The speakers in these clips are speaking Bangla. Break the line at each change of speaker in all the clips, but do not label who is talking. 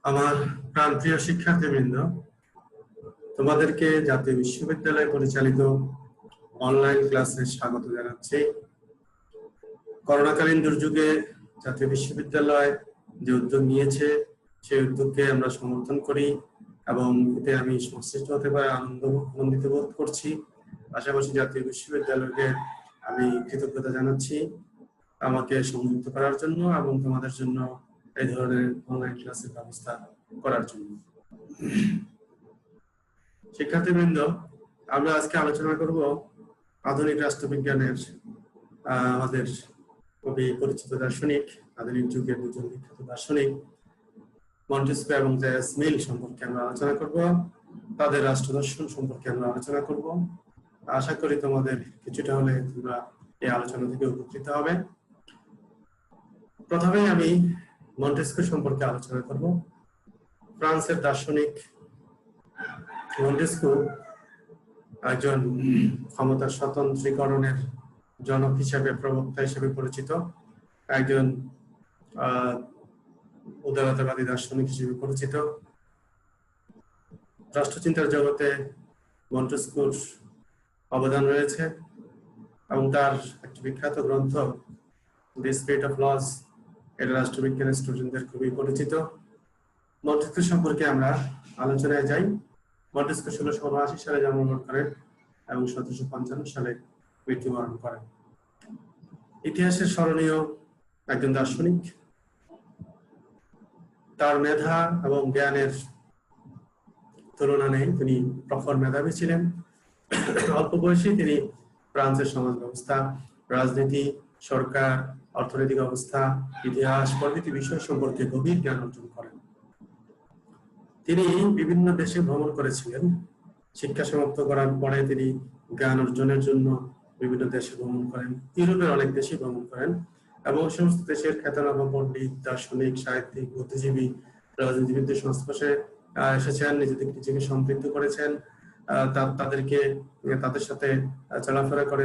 আমার প্রাণপ্রিয় শিক্ষার্থীবৃন্দ, তোমাদেরকে জাতীয় বিশ্ববিদ্যালয় পরিচালিত অনলাইন ক্লাসে স্বাগত জানাচ্ছি। করোনাকালীন দুর্যোগে জাতীয় বিশ্ববিদ্যালয় যে উদ্যোগ নিয়েছে সেই উদ্যোগকে আমরা সমর্থন করি এবং এতে আমি সংশ্লিষ্ট হতে পারে আনন্দিত বোধ করছি। পাশাপাশি জাতীয় বিশ্ববিদ্যালয়কে আমি কৃতজ্ঞতা জানাচ্ছি আমাকে সংযুক্ত করার জন্য এবং তোমাদের জন্য এই ধরনের অনলাইন ক্লাসের ব্যবস্থা করার জন্য। শিক্ষার্থীবৃন্দ, আমরা আজকে আলোচনা করব আধুনিক রাষ্ট্রবিজ্ঞানের আমাদের খুবই পরিচিত দার্শনিক, আধুনিক যুগের দুজন বিখ্যাত দার্শনিক মন্টেস্ক্যু এবং জেএস মিল সম্পর্কে আমরা আলোচনা করব। তাদের রাষ্ট্র দর্শন সম্পর্কে আমরা আলোচনা করব। আশা করি তোমাদের কিছুটা হলে তোমরা এই আলোচনা থেকে উপকৃত হবে। প্রথমে আমি মন্টেস্ক্যু সম্পর্কে আলোচনা করব। ফ্রান্সের দার্শনিক মন্টেস্ক্যু একজন ক্ষমতার স্বতন্ত্রীকরণের জনক হিসেবে, প্রবক্তা হিসেবে পরিচিত, একজন উদারতাবাদী দার্শনিক হিসেবে পরিচিত। রাষ্ট্রচিন্তার জগতে মন্টেস্ক্যুর অবদান রয়েছে এবং তার একটি বিখ্যাত গ্রন্থ দি স্পিরিট অফ লস, এটা রাষ্ট্রবিজ্ঞানের স্টুডেন্টদের খুবই পরিচিত। মন্টেস্ক্যু সম্পর্কে আমরা আলোচনায় যাই। মন্টেস্ক্যু 1679 সালে জন্মগ্রহণ করেন এবং 1755 সালে মৃত্যুবরণ করেন। ইতিহাসের স্মরণীয় একজন দার্শনিক। তার মেধা এবং জ্ঞানের তুলনা নেই, তিনি প্রখর মেধাবী ছিলেন। অল্প বয়সে তিনি ফ্রান্সের সমাজ ব্যবস্থা, রাজনীতি, সরকার, অর্থনৈতিক অবস্থা, ইতিহাস প্রভৃতি বিষয় সম্পর্কে গভীর জ্ঞান অর্জন করেন। তিনি বিভিন্ন দেশে ভ্রমণ করেছিলেন। শিক্ষা সমাপ্ত করার পরে তিনি জ্ঞান অর্জনের জন্য বিভিন্ন দেশে ভ্রমণ করেন, ইউরোপের অনেক দেশে ভ্রমণ করেন এবং সমস্ত দেশের খ্যাতনামা পণ্ডিত, দার্শনিক, সাহিত্যিক, বুদ্ধিজীবী, রাজনীতিবিদদের সংস্পর্শে এসেছেন, নিজেকে সম্পৃক্ত করেছেন, তাদের সাথে চলাফেরা করে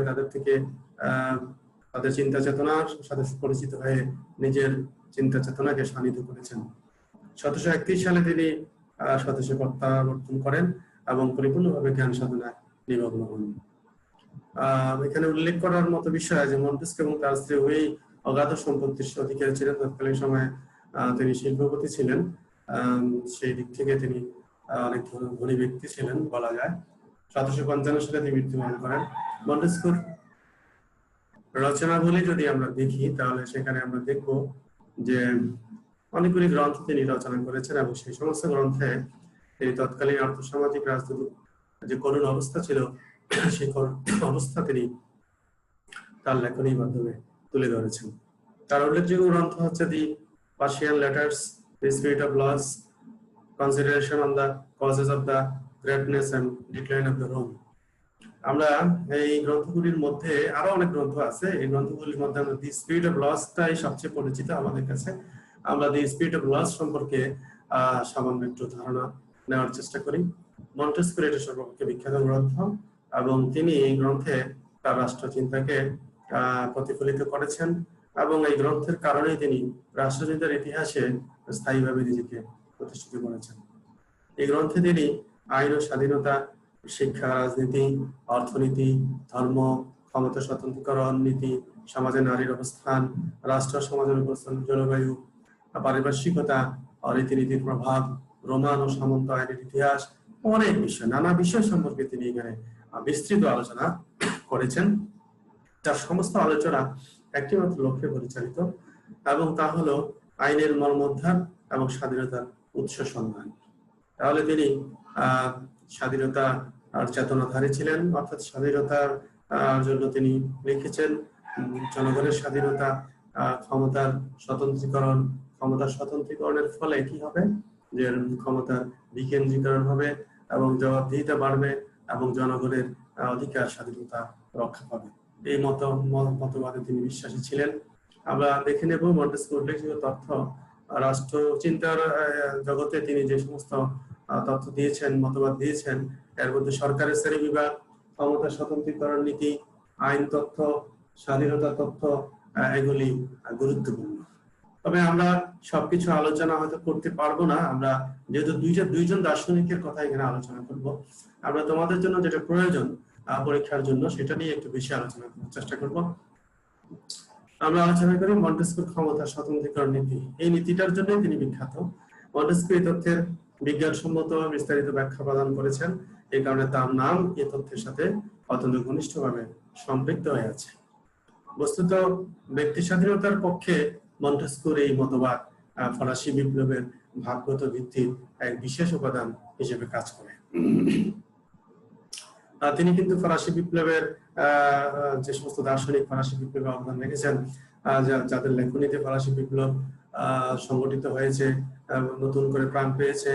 তাদের চিন্তা চেতনার সাথে পরিচিত হয়ে নিজের চিন্তা চেতনাকে শানিত করেছেন। 1731 সালে তিনি স্বদেশে প্রত্যাবর্তন করেন এবং পরিপূর্ণভাবে জ্ঞান সাধনায় নিমগ্ন হন। এখানে উল্লেখ করার মতো বিষয় যে মন্টেস্ক্যু এবং তার স্ত্রী ওই অগাধ সম্পত্তির অধিকারী ছিলেন। তৎকালীন সময়ে তিনি শিল্পপতি ছিলেন, সেই দিক থেকে তিনি অনেক ধনী ব্যক্তি ছিলেন বলা যায়। 1755 সালে তিনি মৃত্যুবরণ করেন। মন্টেস্ক্যুর রচনাবলী যদি আমরা দেখি তাহলে সেখানে আমরা দেখব যে অনেকগুলি গ্রন্থ তিনি রচনা করেছেন এবং সেই সমস্ত গ্রন্থে তিনি তৎকালীন আর্থসামাজিক রাজনৈতিক যে করুণ অবস্থা ছিল সেই অবস্থা তিনি তার লেখনীর মাধ্যমে তুলে ধরেছেন। তার উল্লেখযোগ্য গ্রন্থ হচ্ছে the Persian letters, the spirit of laws, consideration on the causes of the greatness and decline of the Rome. আমরা এই গ্রন্থগুলির মধ্যে আরো অনেক গ্রন্থ আছে, এই গ্রন্থগুলির মধ্যে আমরা দি স্পিরিট অফ লসটাই সবচেয়ে পরিচিত আমাদের কাছে। আমরা দি স্পিরিট অফ লস সম্পর্কে সামান্য একটু ধারণা নেওয়ার চেষ্টা করি। মন্টেস্ক্যুর এটা সর্বাপেক্ষা বিখ্যাত গ্রন্থ এবং তিনি এই গ্রন্থে তার রাষ্ট্রচিন্তাকে প্রতিফলিত করেছেন এবং এই গ্রন্থের কারণেই তিনি রাষ্ট্রচিন্তার ইতিহাসে স্থায়ীভাবে নিজেকে প্রতিষ্ঠিত করেছেন। এই গ্রন্থে তিনি আইন ও স্বাধীনতা, শিক্ষা, রাজনীতি, অর্থনীতি, ধর্ম, ক্ষমতা স্বতন্ত্রীকরণ নীতি, সমাজে নারীর অবস্থান, রাষ্ট্র সমাজের অবস্থান, জলবায়ু, পারিপার্শ্বিকতা, রীতিনীতির প্রভাব, রোমান ও সামন্ত আইনের ইতিহাস, অনেক বিষয়, নানা বিষয় সম্পর্কে তিনি এখানে বিস্তৃত আলোচনা করেছেন। তার সমস্ত আলোচনা একটি মাত্র লক্ষ্যে পরিচালিত এবং তা হলো আইনের মর্মোদ্ধার এবং স্বাধীনতার উৎস সন্ধান। তাহলে তিনি স্বাধীনতা আর চেতনাধারী ছিলেন, অর্থাৎ স্বাধীনতার জন্য তিনি লিখেছেন জনগণের স্বাধীনতা, ক্ষমতার স্বতন্ত্রীকরণ, ক্ষমতার স্বতন্ত্রীকরণের ফলে কি হবে, যে ক্ষমতার বিকেন্দ্রীকরণ হবে এবং জবাবদিহিতা বাড়বে এবং জনগণের অধিকার স্বাধীনতা রক্ষা পাবে। এই মতবাদে তিনি বিশ্বাসী ছিলেন। আমরা দেখে নেব মন্টেস্ক্যুর উল্লেখযোগ্য তথ্য। রাষ্ট্র চিন্তার জগতে তিনি যে সমস্ত তথ্য দিয়েছেন, মতবাদ দিয়েছেন, এর মধ্যে সরকারের শ্রেণী বিভাগ, ক্ষমতা স্বতন্ত্রীকরণ নীতি, আইন তথ্য, স্বাধীনতা তথ্য, এগুলি গুরুত্বপূর্ণ। তবে আমরা সবকিছু আলোচনা হয়তো করতে পারবো না আমরা, যেহেতু দুইজন দার্শনিকের কথা এখানে আলোচনা করব। আমরা তোমাদের জন্য যেটা প্রয়োজন পরীক্ষার জন্য সেটা নিয়ে একটু বেশি আলোচনা করার চেষ্টা করব। আমরা আলোচনা করি মন্টেস্কুর ক্ষমতা স্বতন্ত্রীকরণ নীতি। এই নীতিটার জন্য তিনি বিখ্যাত। মন্টেস্কু এই তথ্যের বিজ্ঞানসম্মত বিস্তারিত ব্যাখ্যা প্রদান করেছেন, এই কারণে তার নাম এই তথ্যের সাথে অত্যন্ত ঘনিষ্ঠভাবে সম্পৃক্ত হয়ে আছে। বস্তুত ব্যক্তি স্বাধীনতার পক্ষে মন্টেস্কুর এই মতবাদ ফরাসি বিপ্লবের ভাবগত ভিত্তির এক বিশেষ উপাদান হিসেবে কাজ করে। তিনি কিন্তু ফরাসি বিপ্লবের যে সমস্ত দার্শনিক ফরাসি বিপ্লবে অবদান রেখেছেন, যাদের লেখনীতে ফরাসি বিপ্লব সংগঠিত হয়েছে, নতুন করে প্রাণ পেয়েছে,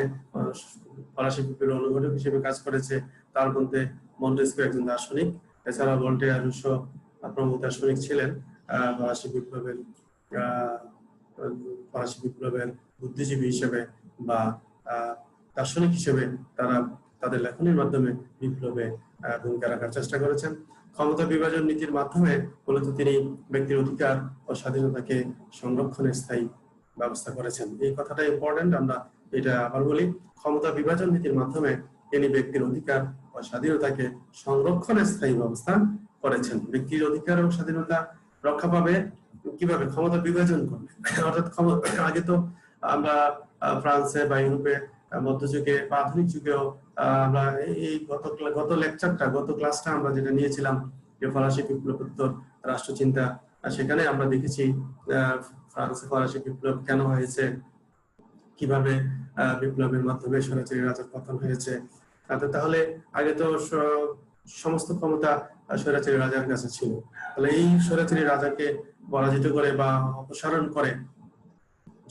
ফরাসি বিপ্লবের অনুঘটক হিসেবে কাজ করেছে, তার মধ্যে মন্টেস্কু একজন দার্শনিক। এছাড়া ভোল্টেয়ার, রুসো প্রমুখ দার্শনিক ছিলেন। ফরাসি বিপ্লবের বুদ্ধিজীবী হিসেবে বা দার্শনিক হিসেবে তারা তাদের লেখনীর মাধ্যমে বিপ্লবে ভূমিকা রাখার চেষ্টা করেছেন। ক্ষমতা বিভাজন নীতির মাধ্যমে মূলত তিনি ব্যক্তির অধিকার ও স্বাধীনতাকে সংরক্ষণের স্থায়ী ব্যবস্থা করেছেন। এই কথাটা ইম্পর্টেন্ট, আমরা এটা আবার বলি। ক্ষমতা বিভাজন নীতির মাধ্যমে তিনি ব্যক্তির অধিকার ও স্বাধীনতাকে সংরক্ষণের স্থায়ী ব্যবস্থা করেছেন। ব্যক্তির অধিকার ও স্বাধীনতা রক্ষা পাবে কিভাবে? ক্ষমতা বিভাজন করবে। অর্থাৎ আগে তো আমরা ফ্রান্সে বা ইউরোপে মধ্যযুগে বা আধুনিক যুগেও আমরা এই গত লেকচারটা, গত ক্লাসটা আমরা যেটা নিয়েছিলাম যে ফরাসি বিপ্লবোত্তর রাষ্ট্রচিন্তা, সেখানে আমরা দেখেছি ফ্রান্সে ফরাসি বিপ্লব কেন হয়েছে, কিভাবে বিপ্লবের মাধ্যমে স্বৈরাচারী রাজার পতন হয়েছে। তাহলে আগে তো সমস্ত ক্ষমতা স্বৈরাচারী রাজার কাছে ছিল। তাহলে এই স্বৈরাচারী রাজাকে পরাজিত করে বা অপসারণ করে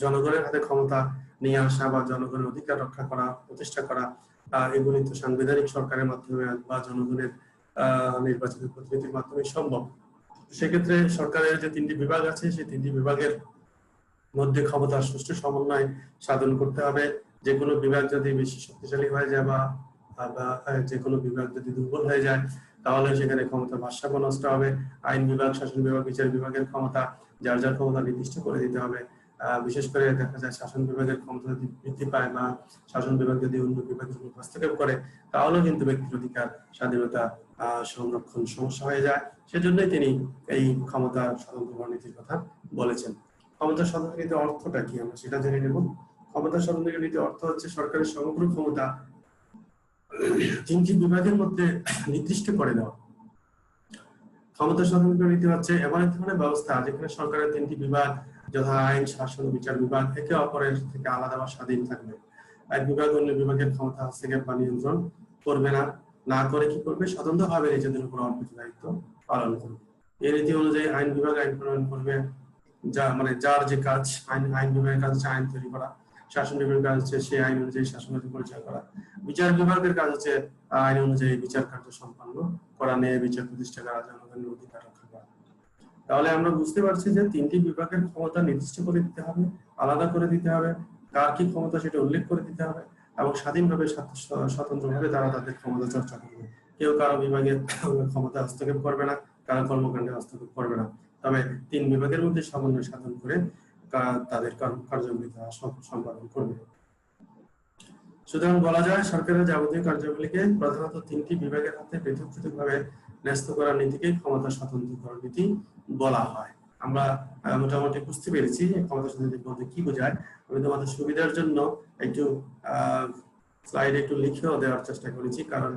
জনগণের হাতে ক্ষমতা নিয়ে আসা বা জনগণের অধিকার রক্ষা করা, প্রতিষ্ঠা করা, এগুলি তো সাংবিধানিক সরকারের মাধ্যমে বা জনগণের নির্বাচিত প্রতিনিধির মাধ্যমে সম্ভব। সেক্ষেত্রে সরকারের যে 3টি বিভাগ আছে, সেই 3টি বিভাগের মধ্যে ক্ষমতার সুষ্ঠু সমন্বয় সাধন করতে হবে। যে কোনো বিভাগ যদি বেশি শক্তিশালী হয়ে যায় বা যে কোনো বিভাগ যদি দুর্বল হয়ে যায়, তাহলে সেখানে ক্ষমতা ভারসাম্য নষ্ট হবে। আইন বিভাগ, শাসন বিভাগ, বিচার বিভাগের ক্ষমতা যার যার ক্ষমতা নির্দিষ্ট করে দিতে হবে। বিশেষ করে দেখা যায় শাসন বিভাগের ক্ষমতা যদি বৃদ্ধি পায় বা শাসন বিভাগ যদি অন্য বিভাগের উপর হস্তক্ষেপ করে, তাহলেও কিন্তু ব্যক্তির অধিকার, স্বাধীনতা সংরক্ষণ সমস্যা হয়ে যায়। সেজন্যই তিনি এই ক্ষমতা স্বতন্ত্র নীতির কথা বলেছেন। ক্ষমতা স্বতন্ত্র নীতির অর্থটা কি আমরা সেটা জেনে নেব। ক্ষমতা স্বতন্ত্র নীতির অর্থ হচ্ছে সরকারের সমগ্র ক্ষমতা 3টি বিভাগের মধ্যে নির্দিষ্ট করে দেওয়া। ক্ষমতা স্বতন্ত্র নীতি হচ্ছে এমন এক ধরনের ব্যবস্থা যেখানে সরকারের 3টি বিভাগ যথা আইন, শাসন, বিচার বিভাগ একে অপরের থেকে আলাদা বা স্বাধীন থাকবে। এক বিভাগ অন্য বিভাগের ক্ষমতা হস্তক্ষেপ বা নিয়ন্ত্রণ করবে না, না করে কি করবে? স্বতন্ত্রভাবে নিজেদের উপর অর্পিত দায়িত্ব পালন করবে। এই নীতি অনুযায়ী আইন বিভাগ আইন প্রণয়ন করবে, যার যে কাজ, আইন বিভাগের কাজ হচ্ছে আইন তৈরি করা, শাসন বিভাগের কাজ হচ্ছে সেই আইন অনুযায়ী শাসন কার্য পরিচালনা করা, বিচার বিভাগের কাজ হচ্ছে আইন অনুযায়ী বিচার কার্য সম্পন্ন করা, নিয়ে বিচার প্রতিষ্ঠা করা, জনগণের অধিকার রক্ষা করা। তাহলে আমরা বুঝতে পারছি যে 3টি বিভাগের ক্ষমতা নির্দিষ্ট করে দিতে হবে, আলাদা করে দিতে হবে, কার কি ক্ষমতা সেটা উল্লেখ করে দিতে হবে, এবং স্বাধীনভাবে স্বতন্ত্রভাবে তারা তাদের ক্ষমতা চর্চা করবে। কেউ কারো বিভাগের ক্ষমতা হস্তক্ষেপ করবে না, কারো কর্মকাণ্ডে হস্তক্ষেপ করবে না, তবে 3 বিভাগের মধ্যে সমন্বয় সাধন করে তাদের কার্যবলিতা সম্পাদন করবে। সুতরাং বলা যায় সরকারের যাবতীয় কার্যাবলীকে প্রধানত 3টি বিভাগের হাতে পৃথক পৃথকভাবে ন্যস্ত করার নীতিকে ক্ষমতা স্বতন্ত্রীকরণ নীতি বলা হয়। আমরা মোটামুটি বুঝতে পেরেছি ক্ষমতা স্বতন্ত্র বলতে কি বোঝায়। আমি তোমাদের সুবিধার জন্য একটু স্লাইডে একটু লিখেও দেওয়ার চেষ্টা করেছি, কারণ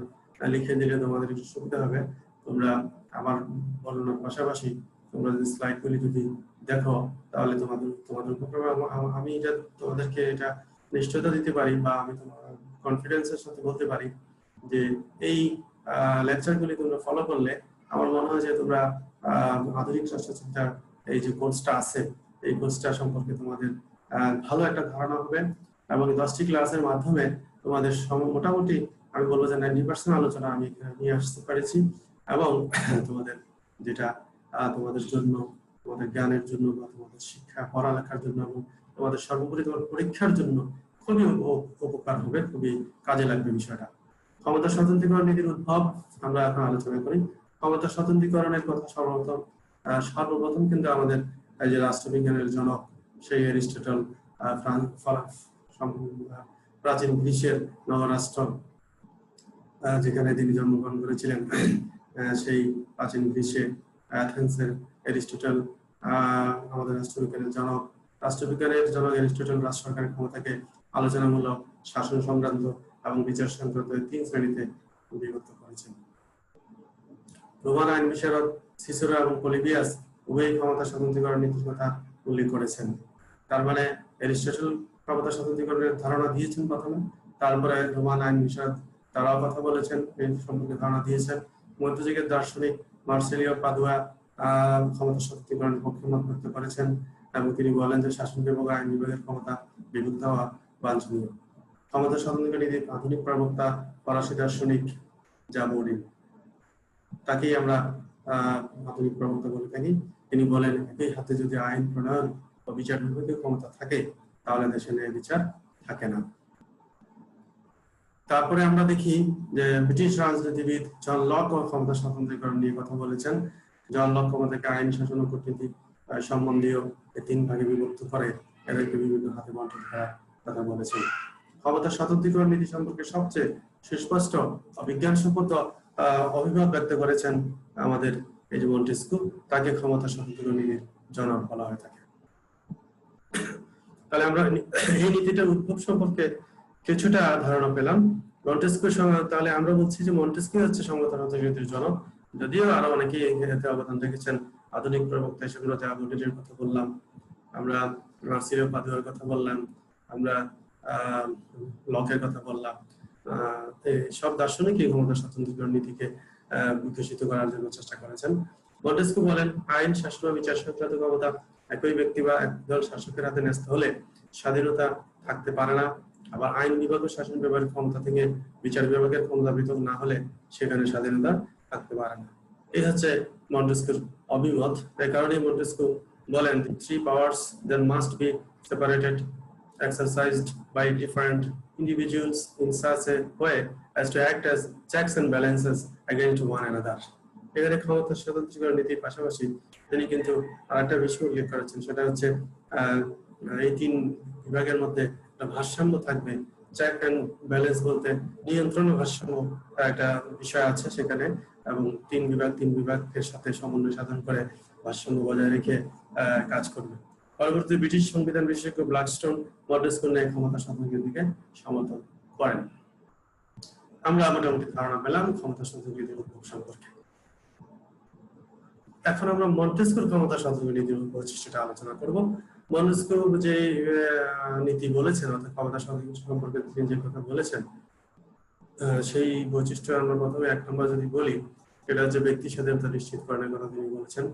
লিখে দিলে তোমাদের একটু সুবিধা হবে। তোমরা আমার বর্ণনার পাশাপাশি তোমরা যদি স্লাইডগুলি যদি দেখো তাহলে তোমাদের উপকার হবে। আমি এটা তোমাদেরকে এটা নিশ্চয়তা দিতে পারি বা আমি তোমার কনফিডেন্সের সাথে বলতে পারি যে এই লেকচারগুলি তোমরা ফলো করলে আমার মনে হয় যে তোমরা আধুনিক রাষ্ট্রচিন্তার এই যে কোর্সটা আছে, এই কোর্সটা সম্পর্কে তোমাদের ভালো একটা ধারণা হবে, এবং 10টি ক্লাসের মাধ্যমে তোমাদের মোটামুটি আমি বলবো যে 90% আলোচনা আমি নিয়ে আসতে পেরেছি, এবং তোমাদের যেটা তোমাদের জন্য, তোমাদের জ্ঞানের জন্য বা তোমাদের শিক্ষা পড়ালেখার জন্য এবং তোমাদের সর্বোপরি তোমার পরীক্ষার জন্য খুবই উপকার হবে, খুবই কাজে লাগবে বিষয়টা। ক্ষমতা স্বতন্ত্রীকরণ নীতির উদ্ভব আমরা এখন আলোচনা করি। ক্ষমতা স্বতন্ত্রীকরণের কথা সর্বপ্রথম কিন্তু আমাদের এই যে রাষ্ট্রবিজ্ঞানের জনক সেই অ্যারিস্টটল প্রাচীন গ্রিসের নবরাষ্ট্র যেখানে তিনি জন্মগ্রহণ করেছিলেন, সেই প্রাচীন গ্রিসে অ্যাথেন্সের এরিস্টটল আমাদের রাষ্ট্রবিজ্ঞানের জনক এরিস্টটল রাজ সরকারের ক্ষমতাকে আলোচনামূলক, শাসন সংক্রান্ত এবং বিচার সংক্রান্ত 3 শ্রেণীতে বিভক্ত করেছেন। রোমান আইন বিশারদ সিসেরো এবং পলিবিয়াস উভয়ই ক্ষমতা স্বতন্ত্রীকরণ নীতির কথা উল্লেখ করেছেন। তার মানে এরিস্টটল ক্ষমতা স্বতন্ত্রীকরণের ধারণা দিয়েছেন প্রথমে, তারপরে রোমান আইন বিশারদ তারাও কথা বলেছেন, এই সম্পর্কে ধারণা দিয়েছেন। মধ্যযুগের দার্শনিক মার্সেলিও পাদুয়া ক্ষমতা স্বতন্ত্রীকরণের পক্ষে মত ব্যক্ত করেছেন এবং তিনি বলেন যে শাসন বিভাগ ও আইন বিভাগের ক্ষমতা বিভক্ত হওয়া বাঞ্ছনীয়। ক্ষমতা স্বতন্ত্রীকরণ নীতির আধুনিক প্রবক্তা ফরাসি দার্শনিক জাবোরিন, তাকেই আমরা আধুনিক প্রবক্তা বলে থাকি। তিনি বলেন, একই হাতে যদি আইন প্রণয়ন ও বিচার বিভাগের ক্ষমতা থাকে তাহলে দেশে ন্যায় বিচার থাকে না। তারপরে আমরা দেখি যে ব্রিটিশ রাজনীতিবিদ জন লক ও ক্ষমতা স্বতন্ত্রীকরণ নিয়ে কথা বলেছেন। জন লক ক্ষমতাকে আইন, শাসন ও কূটনীতি সম্বন্ধীয় 3 ভাগে বিভক্ত করে এদেরকে বিভিন্ন হাতে বন্টন করার কথা বলেছেন। ক্ষমতা স্বতন্ত্রীকরণ নীতি সম্পর্কে সবচেয়ে সুস্পষ্ট বিজ্ঞানসম্মত অভিমত ব্যক্ত করেছেন আমাদের এই যে মন্টেস্কু, তাকে ক্ষমতা স্বতন্ত্রীকরণ নীতির জনক বলা হয়ে থাকে। তাহলে আমরা এই নীতিটার উদ্ভব সম্পর্কে কিছুটা ধারণা পেলাম। মন্টেস্কু, তাহলে আমরা বলছি যে মন্টেস্কু হচ্ছে ক্ষমতা স্বতন্ত্রীকরণের জনক, যদিও আরো অনেকেই এতে অবদান রেখেছেন। আধুনিক প্রবক্তা হিসেবে জাবোরিনের কথা বললাম, আমরা মার্সেলিও পাদুয়ার কথা বললাম, আমরা লকের কথা বললাম। সব দার্শনিকই ক্ষমতা স্বতন্ত্রীকরণ নীতিকে বিকশিত করার জন্য চেষ্টা করেছেন। মন্টেস্কু বলেন, আইন, শাসন ও বিচার সংক্রান্ত ক্ষমতা একই ব্যক্তি বা একদল শাসকের হাতে ন্যস্ত হলে স্বাধীনতা থাকতে পারে না। আবার আইন বিভাগ ও শাসন বিভাগের ক্ষমতা থেকে বিচার বিভাগের ক্ষমতা পৃথক না হলে সেখানে স্বাধীনতা থাকতে পারে না। এই হচ্ছে মন্টেস্কুর অভিমত। এই কারণে মন্টেস্কু বলেন, the 3 powers that must be separated, exercised by different individuals in such a way as to act as checks and balances against one another. এখানে ক্ষমতা স্বতন্ত্রীকরণ নীতির পাশাপাশি তিনি কিন্তু আরেকটা বিষয় উল্লেখ করেছেন, সেটা হচ্ছে এই 3 বিভাগের মধ্যে একটা ভারসাম্য থাকবে। চেক এন্ড ব্যালেন্স বলতে নিয়ন্ত্রণ ও ভারসাম্য একটা বিষয় আছে সেখানে, এবং 3 বিভাগের সাথে সমন্বয় সাধন করে ভারসাম্য বজায় রেখে কাজ করবে। পরবর্তী ব্রিটিশ সংবিধান বিশেষজ্ঞ ব্ল্যাকস্টোন মন্টেস্কুর ন্যায় ক্ষমতা স্বতন্ত্রীকরণের দিকে সমর্থন করেন। আমরা মোটামুটি ধারণা পেলাম ক্ষমতা স্বতন্ত্রীকরণের উদ্ভব সম্পর্কে। এখন আমরা মন্টেস্কুর ক্ষমতা স্বতন্ত্রীকরণ নীতির বৈশিষ্ট্যটা আলোচনা করব। মন্টেস্কু যে নীতি বলেছেন, অর্থাৎ ক্ষমতা স্বতন্ত্রীকরণ সম্পর্কে তিনি যে কথা বলেছেন, সেই বৈশিষ্ট্য আমরা প্রথমে 1 নম্বর যদি বলি, এটা হচ্ছে ব্যক্তি স্বাধীনতা নিশ্চিতকরণের কথা তিনি বলেছেন।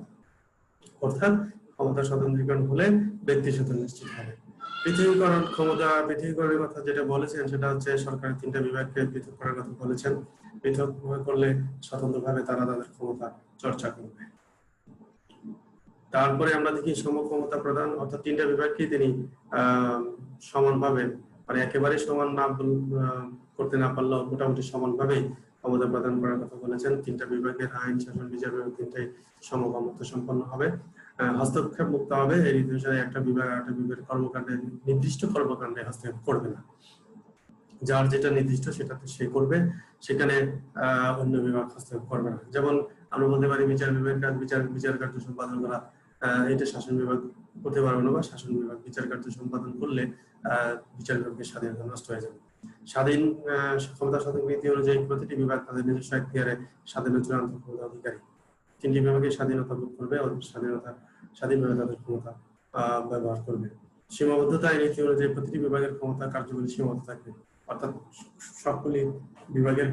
অর্থাৎ ক্ষমতা স্বতন্ত্রীকরণ হলে ব্যক্তি স্বাধীনতা নিশ্চিত হবে। পৃথকীকরণের কথা যেটা বলেছেন সেটা হচ্ছে সরকারের 3টা বিভাগকে পৃথক করার কথা বলেছেন। পৃথক করলে স্বতন্ত্রভাবে তারা তাদের ক্ষমতা চর্চা করবে। তারপরে আমরা দেখি সমক্ষমতা প্রদান, অর্থাৎ 3টা বিভাগকে তিনি সমানভাবে, মানে একেবারে সমান না করতে না পারলেও মোটামুটি সমানভাবে ক্ষমতা প্রদান করার কথা বলেছেন। 3টা বিভাগের আইন, শাসন, বিচার বিভাগ 3টাই সমক্ষমতা সম্পন্ন হবে, হস্তক্ষেপ মুক্ত হবে। এই অনুসারে একটা বিভাগ আরেকটা বিভাগের কর্মকাণ্ডে, নির্দিষ্ট কর্মকাণ্ডে হস্তক্ষেপ করবে না। যার যেটা নির্দিষ্ট সেটাতে সে করবে, সেখানে অন্য বিভাগ হস্তক্ষেপ করবে না। যেমন আমরা বলতে পারি বিচার বিভাগের কাজ বিচার কার্য সম্পাদন করা, এটা শাসন বিভাগ করতে পারবে না, বা শাসন বিভাগ বিচার কার্য সম্পাদন করলে বিচার বিভাগের স্বাধীনতা নষ্ট হয়ে যাবে। স্বাধীন ক্ষমতা স্বতন্ত্র নীতি অনুযায়ী প্রতিটি বিভাগ তাদের নিজস্ব এখতিয়ারে স্বাধীনতা চূড়ান্ত ক্ষমতা অধিকারী। 3টি বিভাগে স্বাধীনতা ভোগ করবে, স্বাধীনভাবে তাদের ক্ষমতা ব্যবহার করবে। সীমাবদ্ধতা এই নীতি অনুযায়ী প্রতিটি বিভাগের ক্ষমতা কার্যগুলি সীমাবদ্ধ থাকবে, অর্থাৎ সবগুলি বিভাগের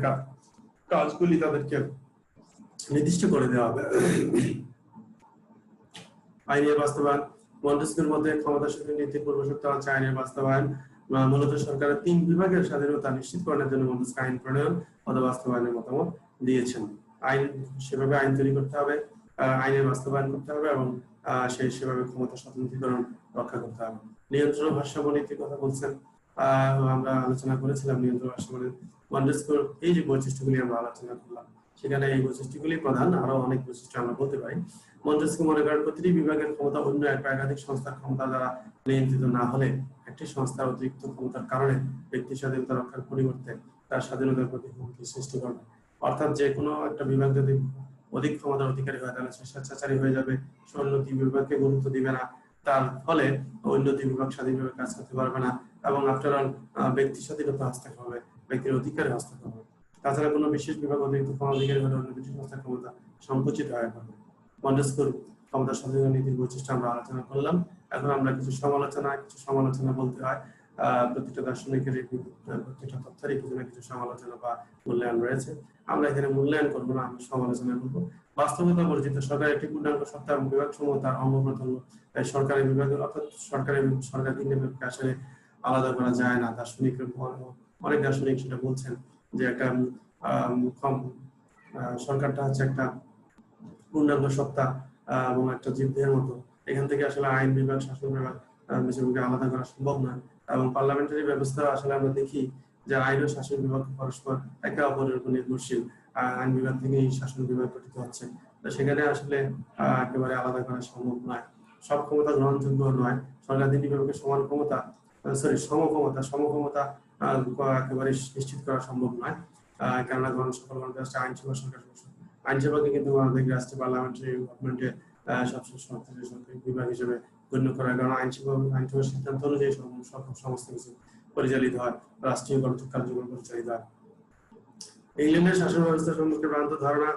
কাজগুলি তাদেরকে নির্দিষ্ট করে দেওয়া হবে। আইনের বাস্তবায়ন, মন্টেস্কুর মধ্যে ক্ষমতা স্বাধীন নীতির পূর্বশর্ত আছে আইনের বাস্তবায়ন। মূলত সরকারের 3 বিভাগের স্বাধীনতা নিশ্চিতকরণের জন্য মন্টেস্কু আইন প্রণয়ন ও বাস্তবায়নের মতামত দিয়েছেন। সেভাবে আইন তৈরি করতে হবে, আইনের বাস্তবায়ন করতে হবে, এবং সেভাবে ক্ষমতা স্বতন্ত্রীকরণ রক্ষা করতে হবে। নিয়ন্ত্রণ ও ভারসাম্য নীতির কথা বলছেন, আমরা আলোচনা করেছিলাম নিয়ন্ত্রণ ভারসাম্য। মন্টেস্কুর এই যে বৈশিষ্ট্যগুলি আমরা আলোচনা করলাম, সেখানে এই বৈশিষ্ট্যগুলি প্রধান, আরো অনেক বৈশিষ্ট্য আমরা বলতে পারি। মন্টেস্কু মনে করেন প্রতিটি বিভাগের ক্ষমতা অন্য একাধিক সংস্থার ক্ষমতা দ্বারা নিয়ন্ত্রিত না হলে একটি সংস্থার অতিরিক্ত ক্ষমতার কারণে ব্যক্তি স্বাধীনতা রক্ষার পরিবর্তে তার স্বাধীনতার প্রতি হুমকি সৃষ্টি করবে। অর্থাৎ যে কোনো একটা বিভাগ যদি অধিক ক্ষমতার অধিকারী হয় তাহলে সে স্বেচ্ছাচারী হয়ে যাবে, সে অন্য দুই বিভাগকে গুরুত্ব দিবে না, তার ফলে অন্য দুই বিভাগ স্বাধীনভাবে কাজ করতে পারবে না এবং আফটার অল ব্যক্তি স্বাধীনতা হস্তক্ষেপ হবে, ব্যক্তির অধিকারে হস্তক্ষেপ হবে। তাছাড়া কোনো বিশেষ বিভাগ অতিরিক্ত ক্ষমতা অধিকারী হলে অন্য কিছু সংস্থার ক্ষমতা সংকুচিত হয়ে পড়বে। মন্টেস্কুর ক্ষমতা স্বাধীন নীতির বৈশিষ্ট্য আমরা আলোচনা করলাম। এখন আমরা কিছু সমালোচনা বলতে হয় প্রতিটা দার্শনিকের প্রতিটা তথ্যেরই কিছু না কিছু সমালোচনা বা মূল্যায়ন রয়েছে। আমরা এখানে মূল্যায়ন করবো না, আমরা সমালোচনা করবো। বাস্তবতা বর্জিত সরকার একটি পূর্ণাঙ্গ সত্তা এবং বিভাগ সমূহ তার অঙ্গ প্রত্যঙ্গ, তাই সরকারি বিভাগের অর্থাৎ সরকারি তিনটে বিভাগকে আসলে আলাদা করা যায় না। দার্শনিক অনেক দার্শনিক সেটা বলছেন যে একটা সরকারটা হচ্ছে একটা পূর্ণাঙ্গ সত্তা এবং একটা জীবদেহের মতো। এখান থেকে আসলে আইন বিভাগ, শাসন বিভাগ বিষয়গুলোকে আলাদা করা সম্ভব নয়। এবং পার্লামেন্টারি ব্যবস্থা আসলে আমরা দেখি যে আইন ও শাসন বিভাগ পরস্পর একে অপরের উপর নির্ভরশীল। আইন বিভাগ থেকেই শাসন বিভাগ গঠিত হচ্ছে, তো সেখানে আসলে একেবারে আলাদা করা সম্ভব নয়। সব ক্ষমতা গ্রহণযোগ্য নয়। সরকার তিনটি বিভাগের সমক্ষমতা একেবারে নিশ্চিত করা সম্ভব নয়। কেননা সকল গণতান্ত্রিক আইনসভা সরকার আইনসভাকে কিন্তু আমাদের রাষ্ট্রীয় পার্লামেন্টারি গভর্নমেন্টের সবচেয়ে সরকারি বিভাগ হিসেবে গণ্য করা, কারণ আইনসভার সিদ্ধান্ত অনুযায়ী সমস্ত কিছু পরিচালিত হয়, রাষ্ট্রীয় গণতান্ত্রিক কার্যক্রম পরিচালিত হয়। ইংল্যান্ডের শাসন ব্যবস্থা সম্পর্কে ভ্রান্ত ধারণা।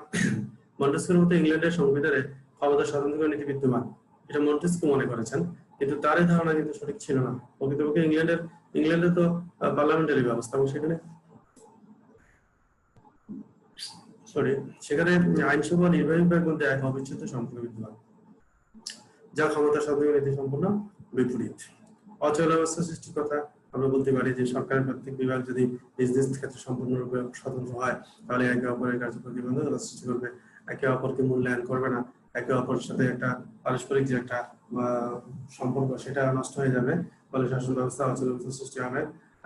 মন্টেস্কুর মতে ইংল্যান্ডের সংবিধানে ক্ষমতা স্বাতন্ত্র্য নীতি বিদ্যমান, এটা মন্টেস্কু মনে করেছেন, কিন্তু তার এই ধারণা কিন্তু সঠিক ছিল না। প্রকৃতপক্ষে ইংল্যান্ডে তো পার্লামেন্টারি ব্যবস্থা এবং সেখানে আইনসভা নির্বাহী বিভাগের মধ্যে এক অবিচ্ছেদ্য সম্পর্ক বিদ্যমান, যা ক্ষমতা স্বাধীন নীতি সম্পূর্ণ বিপরীত। অচল অবস্থা সৃষ্টির কথা আমরা বলতে পারি যে সরকারের প্রত্যেক বিভাগ যদি নিজ নিজ ক্ষেত্রে সম্পূর্ণরূপে স্বতন্ত্র হয় তাহলে একে অপরের কাছে প্রতিবন্ধকতা সৃষ্টি করবে, একে অপরকে মূল্যায়ন করবে না, একে অপরের সাথে একটা পারস্পরিক যে একটা সম্পর্ক সেটা নষ্ট হয়ে যাবে। ফলে শাসন ব্যবস্থা অচল অবস্থা সৃষ্টি হবে,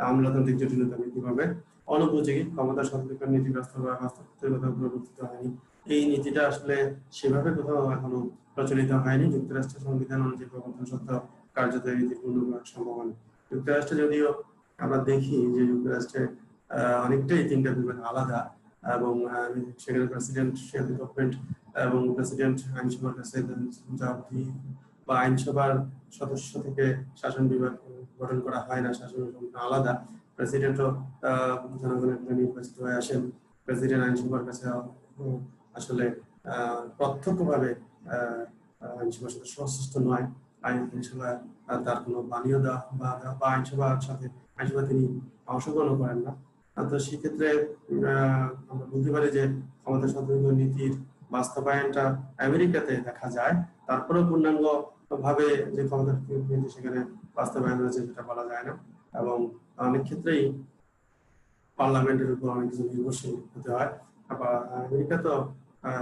আমলাতান্ত্রিক জটিলতা বৃদ্ধি পাবে। অনুপযোগী ক্ষমতা স্বাতন্ত্র্য নীতি বাস্তবের কথা প্রবর্তিত হয়নি। এই নীতিটা আসলে সেভাবে কোথাও এখনো প্রচলিত হয়নি। যুক্তরাষ্ট্রের সংবিধান অনুযায়ী প্রবর্তন সত্ত্বেও কার্যত এই নীতির পূর্ণ সম্ভাবনা। যুক্তরাষ্ট্রে যদিও আমরা দেখি যে যুক্তরাষ্ট্রে অনেকটাই তিনটা বিভাগ আলাদা এবং সেখানে প্রেসিডেন্ট গভর্নমেন্ট এবং প্রেসিডেন্ট আইনসভার কাছে জবাবদিহি বা আইনসভার সদস্য থেকে শাসন বিভাগ গঠন করা হয় না, শাসন আলাদা। প্রেসিডেন্টও জনগণের নির্বাচিত হয়ে আসেন। প্রেসিডেন্ট আইনসভার কাছে আসলে প্রত্যক্ষভাবে আইনসভার সাথে সংশ্লিষ্ট নয়। আইনসভা তার কোনো বাণীও দেওয়া বা আইনসভার সাথে তিনি অংশগ্রহণ করেন না। তো সেক্ষেত্রে আমরা বলতে পারি যে ক্ষমতা স্বাতন্ত্র্য নীতির বাস্তবায়নটা আমেরিকাতে দেখা যায়, তারপরেও পূর্ণাঙ্গ ভাবে যে ক্ষমতা নীতি সেখানে বাস্তবায়ন হয়েছে সেটা বলা যায় না। এবং অনেক ক্ষেত্রেই পার্লামেন্টের উপর অনেক কিছু নির্ভরশীল হতে হয়। আবার আমেরিকা তো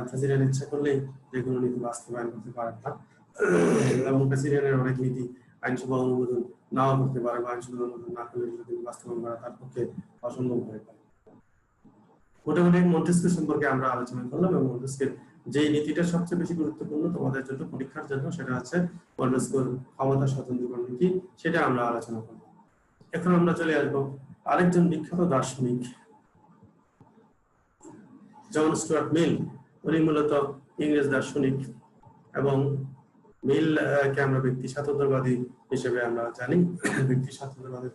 প্রেসিডেন্ট ইচ্ছা করলেই যে কোনো নীতি বাস্তবায়ন করতে পারেন না এবং প্রেসিডেন্টের অনেক নীতি আইনসভা অনুমোদন নাও করতে পারে বা আইনসভা অনুমোদন না করলে যদি বাস্তবায়ন করা তার পক্ষে অসম্ভব হয়ে পড়ে। মোটামুটি মন্টেস্কু সম্পর্কে আমরা আলোচনা করলাম এবং মন্টেস্কুর যে নীতিটা সবচেয়ে বেশি গুরুত্বপূর্ণ তোমাদের জন্য পরীক্ষার জন্য সেটা হচ্ছে মন্টেস্কুর ক্ষমতা স্বাতন্ত্র্য নীতি, সেটা আমরা আলোচনা করব। এখন আমরা চলে আসবো আরেকজন বিখ্যাত দার্শনিক জন স্টুয়ার্ট মিল। উনি মূলত ইংরেজ দার্শনিক এবং মিল কে আমরা ব্যক্তি স্বাতন্ত্র্যবাদী হিসেবে আমরা জানি, ব্যক্তি স্বাতন্ত্র্যবাদের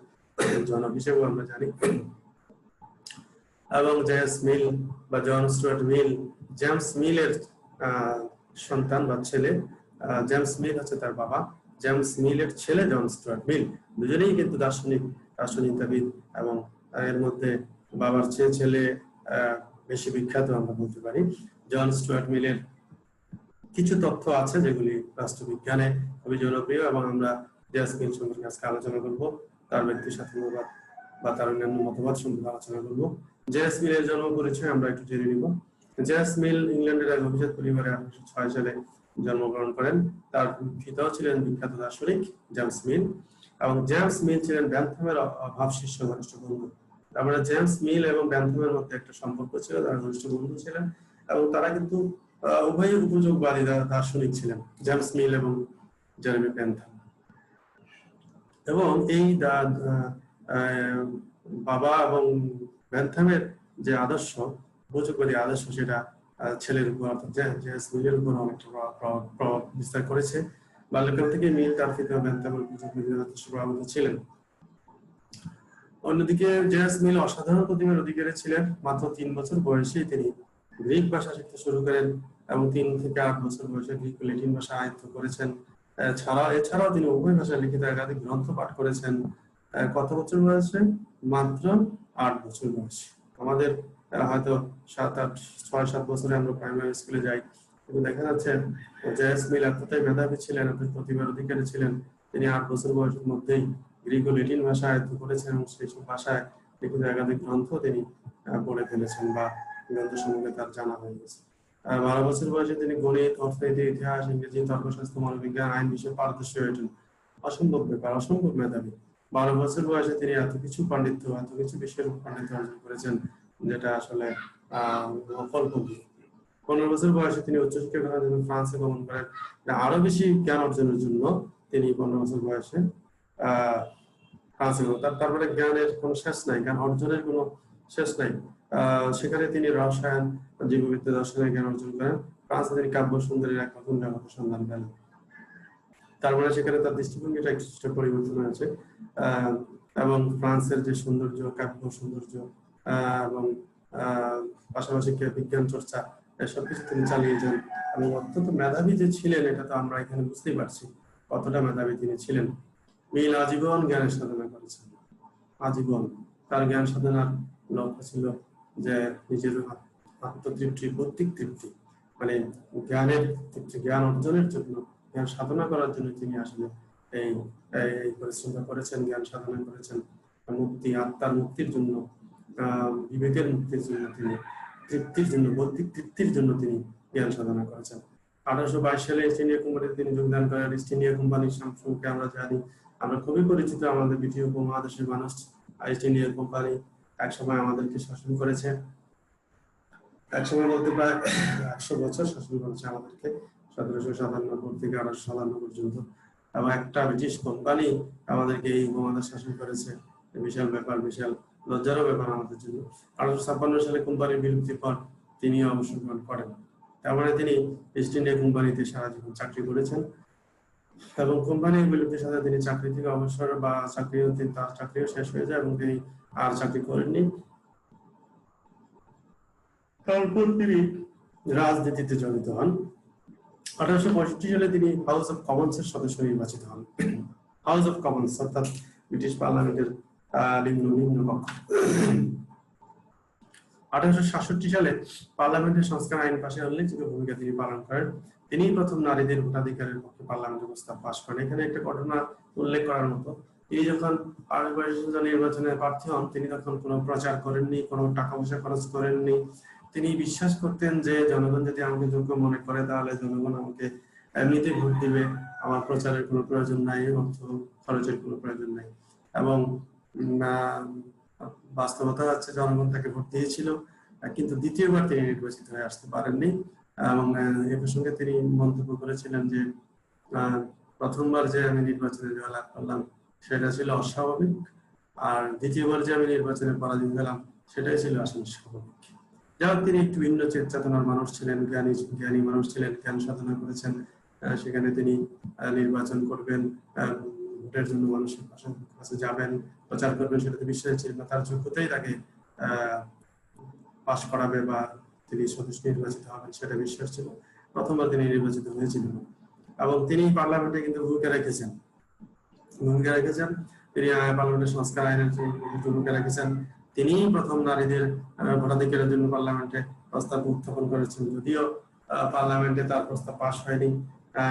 জনক হিসেবেও আমরা জানি। এবং জেমস মিল বা জন স্টুয়ার্ট মিল, জেমস মিলের সন্তান বা ছেলে। জেমস মিল হচ্ছে তার বাবা, জেমস মিলের ছেলে জন স্টুয়ার্ট মিল। দুজনেই কিন্তু দার্শনিকবিদ এবং এর মধ্যে বাবার চেয়ে ছেলে বেশি বিখ্যাত আমরা বলতে পারি। জন স্টুয়ার্ট মিলের কিছু তথ্য আছে যেগুলি রাষ্ট্রবিজ্ঞানে খুবই জনপ্রিয় এবং আমরা জেমস মিল সম্পর্কে আজকে আলোচনা করব, তার ব্যক্তি স্বাধীনতাবাদ বা তার অন্যান্য মতবাদ সম্পর্কে আলোচনা করব। জেমস মিলের জন্ম পরিচয় আমরা একটু জেনে নিব। জেমস মিল ইংল্যান্ডের এক অভিজাত পরিবারে 1806 সালে জন্মগ্রহণ করেন। তার পিতাও ছিলেন বিখ্যাত দার্শনিক জেমস মিল এবং জেমস মিল ছিলেন বেন্থামের অভাব শিষ্য ঘনিষ্ঠ বন্ধু। তারপরে জেমস মিল এবং বেন্থামের মধ্যে একটা সম্পর্ক ছিল, তারা ঘনিষ্ঠ বন্ধু ছিলেন এবং তারা কিন্তু উভয়ই উপযোগবাদী দার্শনিক ছিলেন, জেমস মিল এবং জেরেমি বেন্থাম। এবং এই বাবা এবং বেন্থামের যে আদর্শ, উপযোগবাদী আদর্শ, সেটা ছেলের উপর অর্থাৎ জেমস মিলের উপর অনেকটা প্রভাব বিস্তার করেছে। বাল্যকাল থেকে মিল তার পিতা বেন্থামের উপযোগবাদী আদর্শ প্রভাবিত ছিলেন। অন্যদিকে জেমস মিল অসাধারণ প্রতিভার অধিকারী ছিলেন। মাত্র 3 বছর বয়সেই তিনি গ্রিক ভাষা শিখতে শুরু করেন এবং 3 থেকে 8 বছর বয়সে গ্রিক ও ল্যাটিন ভাষা আয়ত্ত করেছেন। এছাড়াও তিনি উভয় ভাষায় লিখিত একাধিক গ্রন্থ পাঠ করেছেন। কত বছর বয়সে? মাত্র 8 বছর বয়সে। আমাদের হয়তো 6-7 বছরে আমরা প্রাইমারি স্কুলে যাই, কিন্তু দেখা যাচ্ছে জেমস মিল এতটাই মেধাবী ছিলেন, এত প্রতিভার অধিকারী ছিলেন, তিনি 8 বছর বয়সের মধ্যেই গ্রিক ও ল্যাটিন ভাষা আয়ত্ত করেছেন এবং সেই সব ভাষায় লিখিত একাধিক গ্রন্থ তিনি পড়ে ফেলেছেন বা গ্রন্থ সম্বন্ধে তার জানা হয়ে গেছে। 12 বছর বয়সে তিনি গণিত, অর্থনীতি, ইতিহাস, ইংরেজি, তর্কশাস্ত্র, মনোবিজ্ঞান, আইন বিষয়ে পারদর্শী হয়েছেন। অসম্ভব ব্যাপার, অসম্ভব মেধাবী। 12 বছর বয়সে তিনি এত কিছু পাণ্ডিত্য, এত কিছু বিষয়ের পাণ্ডিত্য অর্জন করেছেন, যেটা আসলে অকল্পনীয়। 15 বছর বয়সে তিনি উচ্চশিক্ষা গ্রহণের জন্য ফ্রান্সে গমন করেন। আরো বেশি জ্ঞান অর্জনের জন্য তিনি 15 বছর বয়সে ফ্রান্সে গমন। তারপরে জ্ঞানের কোনো শেষ নাই, জ্ঞান অর্জনের কোনো শেষ নাই। সেখানে তিনি রসায়ন, জীববিদ্যা, দর্শনের জ্ঞান অর্জন করেন। ফ্রান্সে তিনি কাব্য সুন্দরীর এক নতুন জগতের সন্ধান পেলেন। তার মানে সেখানে তার দৃষ্টিভঙ্গিটা একটু পরিবর্তন হয়েছে এবং ফ্রান্সের যে সৌন্দর্য, কাব্য সৌন্দর্য এবং পাশাপাশি বিজ্ঞান চর্চা, সবকিছু তিনি চালিয়ে যান। এবং অত্যন্ত মেধাবী যে ছিলেন, এটা তো আমরা এখানে বুঝতেই পারছি কতটা মেধাবী তিনি ছিলেন। মিল আজীবন জ্ঞানের সাধনা করেছেন, আজীবন। তার জ্ঞান সাধনার লক্ষ্য ছিল যে নিজের আত্মতৃপ্তি, বৌদ্ধিক তৃপ্তি, মানে জ্ঞানের তৃপ্তি, জ্ঞান অর্জনের জন্য, জ্ঞান সাধনা করার জন্য তিনি আসলে এই পরিশ্রমটা করেছেন, জ্ঞান সাধনা করেছেন। মুক্তি, আত্মার মুক্তির জন্য, বিবেকের মুক্তির জন্য, তিনি তৃপ্তির জন্য, বৌদ্ধিক তৃপ্তির জন্য তিনি জ্ঞান সাধনা করেছেন। 1822 সালে ইস্ট ইন্ডিয়া কোম্পানিতে তিনি যোগদান করেন। ইস্ট ইন্ডিয়া কোম্পানির সম্পর্কে আমরা জানি, আমরা খুবই পরিচিত, আমাদের দ্বিতীয় উপমহাদেশের মানুষ। ইস্ট ইন্ডিয়া কোম্পানি একসময় আমাদেরকে শাসন করেছে, একসময় বলতে প্রায় 100 বছর শাসন করেছে আমাদেরকে, 1757 থেকে 1857 পর্যন্ত। এবং একটা ব্রিটিশ কোম্পানি আমাদেরকে এই উপমহাদেশ শাসন করেছে, বিশাল ব্যাপার, বিশাল লজ্জারও ব্যাপার আমাদের জন্য। 1856 সালে কোম্পানির বিলুপ্তির পর তিনি অবসর গ্রহণ করেন। তার মানে তিনি ইস্ট ইন্ডিয়া কোম্পানিতে সারা জীবন চাকরি করেছেন এবং কোম্পানির বিলুপ্তির সাথে তিনি চাকরি থেকে অবসর বা তার চাকরিও শেষ হয়ে যায় এবং তিনি আর চাকরি করেননি। তারপর তিনি রাজনীতিতে জড়িত হন। 1865 সালে তিনি হাউস অফ কমন্সের সদস্য নির্বাচিত হন। হাউস অফ কমন্স অর্থাৎ ব্রিটিশ পার্লামেন্টের নিম্ন কক্ষ। 1867 সালে পার্লামেন্টের সংস্কার আইন পাশে উল্লেখযোগ্য ভূমিকা তিনি পালন করেন। তিনি প্রথম নারীদের ভোটাধিকারের পক্ষে পার্লামেন্টে প্রস্তাব পাশ করেন। এখানে একটা ঘটনা উল্লেখ করার মতো, তিনি যখন নির্বাচনে প্রার্থী হন, তিনি তখন কোনো প্রচার করেননি, কোনো টাকা পয়সা খরচ করেননি। তিনি বিশ্বাস করতেন যে জনগণ যদি আমাকে যোগ্য মনে করে, তাহলে জনগণ আমাকে এমনিতে ভোট দিবে, আমার প্রচারের কোনো প্রয়োজন নাই, অর্থ খরচের কোনো প্রয়োজন নাই। এবং বাস্তবতা হচ্ছে জনগণ তাকে ভোট দিয়েছিল, কিন্তু দ্বিতীয়বার তিনি নির্বাচিত হয়ে আসতে পারেননি। এবং এ প্রসঙ্গে তিনি মন্তব্য করেছিলেন যে প্রথমবার যে আমি নির্বাচনে জয় লাভ করলাম সেটা ছিল অস্বাভাবিক, আর দ্বিতীয়বার যে আমি নির্বাচনে পরাজিত হলাম সেটাই ছিল আসলে স্বাভাবিক। যাই তিনি একটু ভিন্ন চেতনার মানুষ ছিলেন, জ্ঞানী মানুষ ছিলেন, জ্ঞান সাধনা করেছেন। সেখানে তিনি নির্বাচন করবেন, ভোটের জন্য মানুষের কাছে যাবেন, প্রচার করবেন, সেটাতে বিশ্বাস ছিল না। তার যোগ্যতাই তাকে পাশ করাবে বা তিনি সদস্য নির্বাচিত হবেন সেটা বিশ্বাস ছিল। প্রথমবার তিনি নির্বাচিত হয়েছিলেন এবং তিনি পার্লামেন্টে কিন্তু ভূমিকা রেখেছেন। তিনি পার্লামেন্টের সংস্কার আইনের ভূমিকা রেখেছেন। তিনি প্রথম নারীদের ভোটাধিকারের জন্য পার্লামেন্টে প্রস্তাব উত্থাপন করেছেন, যদিও পার্লামেন্টে তার প্রস্তাব পাশ হয়নি,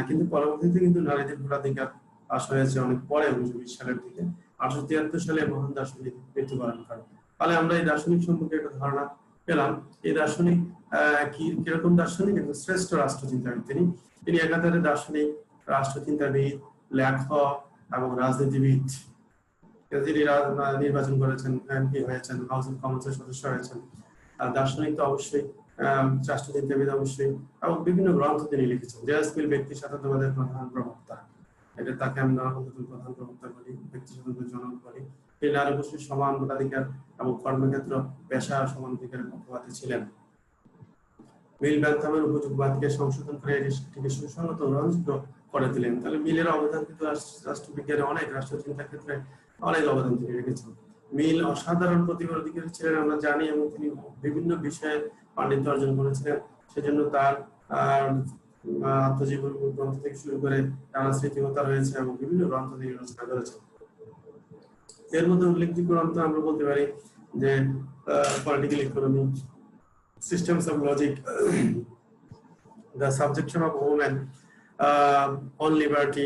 কিন্তু পরবর্তীতে কিন্তু নারীদের ভোটাধিকার পাশ হয়েছে অনেক পরে, 1920 সালের দিকে। 1873 সালে মহান দার্শনিক মৃত্যুবরণ করেন। তাহলে আমরা এই দার্শনিক সম্পর্কে একটা ধারণা পেলাম। এই দার্শনিক কিরকম দার্শনিক? কিন্তু শ্রেষ্ঠ রাষ্ট্রচিন্তাবিদ তিনি। তিনি একাধারে দার্শনিক, রাষ্ট্রচিন্তাবিদ, লেখক এবং রাজনীতিবিদ। তিনি নির্বাচন করেছেন, এমপি হয়েছেন, হাউস অফ কমন্সের সদস্য হয়েছেন। আর দার্শনিক তো অবশ্যই, রাষ্ট্রচিন্তাবিদ অবশ্যই, এবং বিভিন্ন গ্রন্থ তিনি লিখেছেন। জেমস মিল ব্যক্তি স্বাতন্ত্র্যবাদের প্রধান প্রবক্তা। এটা তাকে আমরা নতুন প্রধান প্রবক্তা বলি, ব্যক্তি স্বাধীনতার জনক বলি। তিনি নারী পুরুষের সমান ভোটাধিকার এবং কর্মক্ষেত্র পেশা সমান অধিকারের পক্ষপাতী ছিলেন। মিল বেন্থামের উপযোগবাদকে সংশোধন করে এটিকে সুসংগত ও গ্রহণযোগ্য করে দিলেন। তাহলে মিলের অবদান কিন্তু রাষ্ট্রবিজ্ঞানে অনেক, রাষ্ট্রচিন্তার ক্ষেত্রে অনেক অবদান তিনি রেখেছেন। মিল অসাধারণ প্রতিভার অধিকারী ছিলেন আমরা জানি, এবং তিনি বিভিন্ন বিষয়ে পাণ্ডিত্য অর্জন করেছিলেন। সেজন্য তার আত্মজীবন গ্রন্থ থেকে শুরু করে নানা স্মৃতিকথা রয়েছে এবং বিভিন্ন গ্রন্থ তিনি রচনা করেছেন। এর মধ্যে উল্লেখযোগ্য গ্রন্থ আমরা বলতে পারি যে political economy, systems of logic, the subjection of women, on liberty,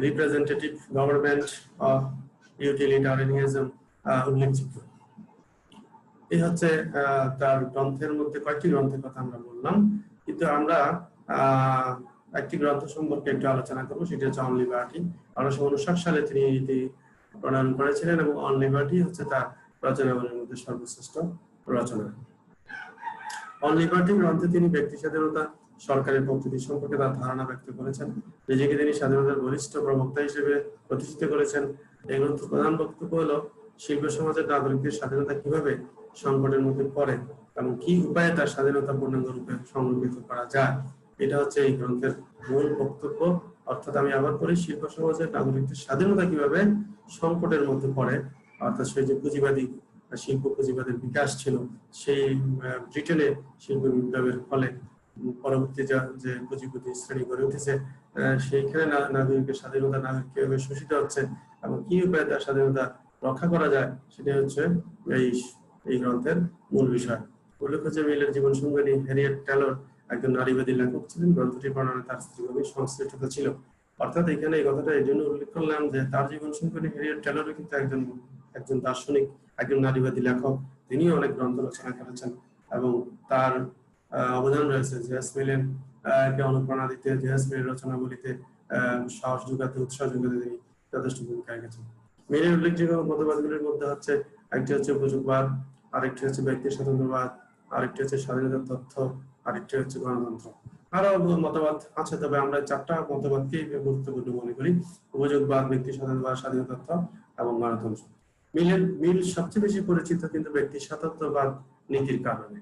representative government of utilitarianism উল্লেখযোগ্য। এই হচ্ছে তার গ্রন্থের মধ্যে কয়েকটি গ্রন্থের কথা আমরা বললাম, কিন্তু আমরা একটি গ্রন্থ সম্পর্কে একটু আলোচনা করবো, সেটি হচ্ছে অন লিবার্টি। 1859 সালে তিনি এটি প্রণয়ন করেছিলেন এবং অন লিবার্টি হচ্ছে তার রচনাবলীর মধ্যে সর্বশ্রেষ্ঠ রচনা। অন লিবার্টি গ্রন্থে তিনি ব্যক্তি স্বাধীনতা, সরকারের প্রকৃতি সম্পর্কে তার ধারণা ব্যক্ত করেছেন। নিজেকে তিনি স্বাধীনতার বলিষ্ঠ প্রবক্তা হিসেবে প্রতিষ্ঠিত করেছেন। এই গ্রন্থের প্রধান বক্তব্য হলো শিল্প সমাজের নাগরিকদের স্বাধীনতা কিভাবে সংকটের মধ্যে পড়ে এবং কি উপায়ে তার স্বাধীনতা পূর্ণাঙ্গ রূপে সংরক্ষিত করা যায়। এটা হচ্ছে এই গ্রন্থের মূল বক্তব্য। অর্থাৎ আমি আবার বলি, শিল্প সমাজের নাগরিকদের স্বাধীনতা কিভাবে সংকটের মধ্যে পড়ে, অর্থাৎ সেই যে পুঁজিবাদী শিল্প পুঁজিবাদের বিকাশ ছিল, সেই ব্রিটেনে শিল্প বিপ্লবের ফলে পরবর্তী যে পুঁজিপতি শ্রেণী গড়ে উঠেছে, সেইখানে নাগরিকের স্বাধীনতা নাগরিক কিভাবে শোষিত হচ্ছে এবং কি উপায়ে তার স্বাধীনতা রক্ষা করা যায়, সেটা হচ্ছে এই গ্রন্থের মূল বিষয়। উল্লেখ্য যে মিলের জীবন সঙ্গিনী হ্যারিয়েট টেলর একজন নারীবাদী লেখক ছিলেন। গ্রন্থটি প্রণয়নে তার স্ত্রীর সংশ্লিষ্টতা ছিল। অর্থাৎ এখানে এই কথাটা এই জন্য উল্লেখ করলাম যে তার জীবন সঙ্গিনী হ্যারিয়েট টেলরও কিন্তু একজন দার্শনিক, একজন নারীবাদী লেখক। তিনিও অনেক গ্রন্থ রচনা করেছেন এবং তার অবদান রয়েছে জেএস মিলের কে অনুপ্রেরণা দিতে, জেএস মিলের রচনাবলীতে সাহস যোগাতে, উৎসাহ যোগাতে তিনি যথেষ্ট ভূমিকা রেখেছেন। মিলের উল্লেখযোগ্য মতবাদগুলির মধ্যে হচ্ছে একটি হচ্ছে উপযোগবাদ, আরেকটি হচ্ছে ব্যক্তি স্বাতন্ত্র্যবাদ, আরেকটি হচ্ছে স্বাধীনতার তথ্য, আরেকটি হচ্ছে গণতন্ত্র। আরো মতবাদ আছে, তবে আমরা চারটা মতবাদকেই গুরুত্বপূর্ণ মনে করি: উপযোগবাদ, ব্যক্তি স্বাতন্ত্র্যবাদ, স্বাধীনতা তথ্য এবং গণতন্ত্র। মিল সবচেয়ে বেশি পরিচিত কিন্তু ব্যক্তি স্বাতন্ত্র্যবাদ নীতির কারণে।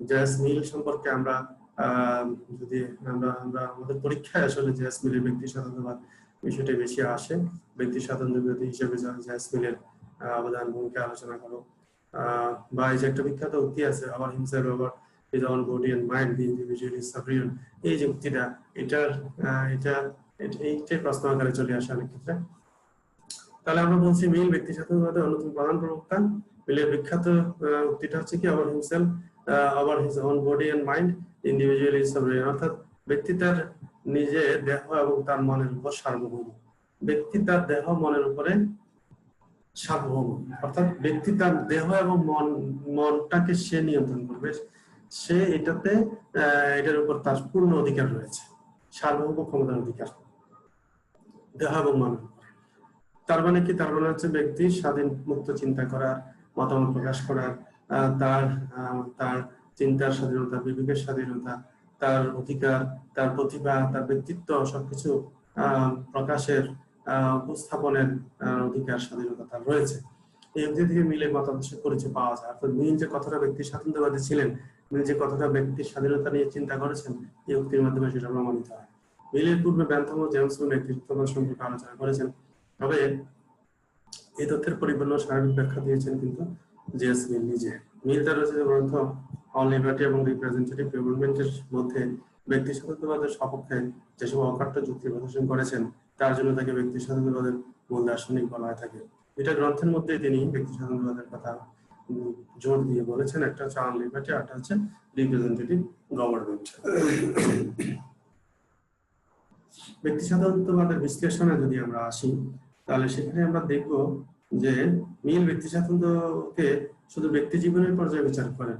জেএস মিল সম্পর্কে আমরা যদি আমরা আমাদের পরীক্ষায় আসলে জেএস মিলের ব্যক্তি স্বাতন্ত্র্যবাদ বিষয়টা বেশি আসে। ব্যক্তি স্বাতন্ত্র্যবাদী হিসেবে জেএস মিলের অবদান ভূমিকা আলোচনা করো, বা এই যে একটা বিখ্যাত উক্তি আছে, over himself over his own body and mind, the individual is sovereign. এই যে উক্তিটা, এইটাই প্রশ্ন আকারে চলে আসে অনেক ক্ষেত্রে। তাহলে আমরা বলছি মিল ব্যক্তি স্বাতন্ত্র্যবাদের অন্যতম প্রধান প্রবক্তা। মিলের বিখ্যাত উক্তিটা হচ্ছে কি, over himself over his own body and mind, the individual is sovereign. অর্থাৎ ব্যক্তি তার নিজে দেহ এবং তার মনের উপর সার্বভৌম। ব্যক্তি তার দেহ মনের উপরে সার্বভৌম, অর্থাৎ ব্যক্তি তার দেহ এবং মনটাকে সে নিয়ন্ত্রণ করবে। সে এটার উপর তার পূর্ণ অধিকার রয়েছে, সার্বভৌম ক্ষমতার অধিকার দেহ এবং মনের। তার মানে কি? তার মানে হচ্ছে ব্যক্তি স্বাধীন মুক্ত চিন্তা করার, মতামত প্রকাশ করার, তার চিন্তার স্বাধীনতা, বিবেকের স্বাধীনতা, তার অধিকার, তার প্রতিভা, তার ব্যক্তিত্ব সবকিছু প্রকাশের, উপস্থাপনের অধিকার, স্বাধীনতা তার রয়েছে। এই অবধি থেকে মিলের মতাদর্শের পরিচয় পাওয়া যায়। অর্থাৎ মিল যে কতটা ব্যক্তি স্বাতন্ত্র্যবাদী ছিলেন, মিল যে কতটা ব্যক্তির স্বাধীনতা নিয়ে চিন্তা করেছেন, এই উক্তির মাধ্যমে সেটা প্রমাণিত হয়। মিলের পূর্বে বেন্থাম ও জেমস মিল ব্যক্তিত্ববাদ সম্পর্কে আলোচনা করেছেন, তবে এই তথ্যের পরিপূর্ণ সার্বিক ব্যাখ্যা দিয়েছেন কিন্তু জেএস মিল নিজে। মিল তার রচিত গ্রন্থ অন লিবার্টি এবং রিপ্রেজেন্টেটিভ গভর্নমেন্টের মধ্যে ব্যক্তি স্বাতন্ত্র্যবাদের সপক্ষে যেসব অকাট্য যুক্তি প্রদর্শন করেছেন, তার জন্য তাকে ব্যক্তি স্বাতন্ত্র্যবাদের মূল দার্শনিক বলা হয়ে থাকে। এটা গ্রন্থের মধ্যে তিনি ব্যক্তি স্বাতন্ত্র্যবাদের কথা জোর দিয়ে বলেছেন। একটা হচ্ছে অন লিবার্টি, একটা হচ্ছে রিপ্রেজেন্টেটিভ গভর্নমেন্ট। ব্যক্তি স্বাতন্ত্র্যবাদের বিশ্লেষণে যদি আমরা আসি, তাহলে সেখানে আমরা দেখব যে মিল ব্যক্তি স্বাতন্ত্র্যকে শুধু ব্যক্তি জীবনের পর্যায়ে বিচার করেন,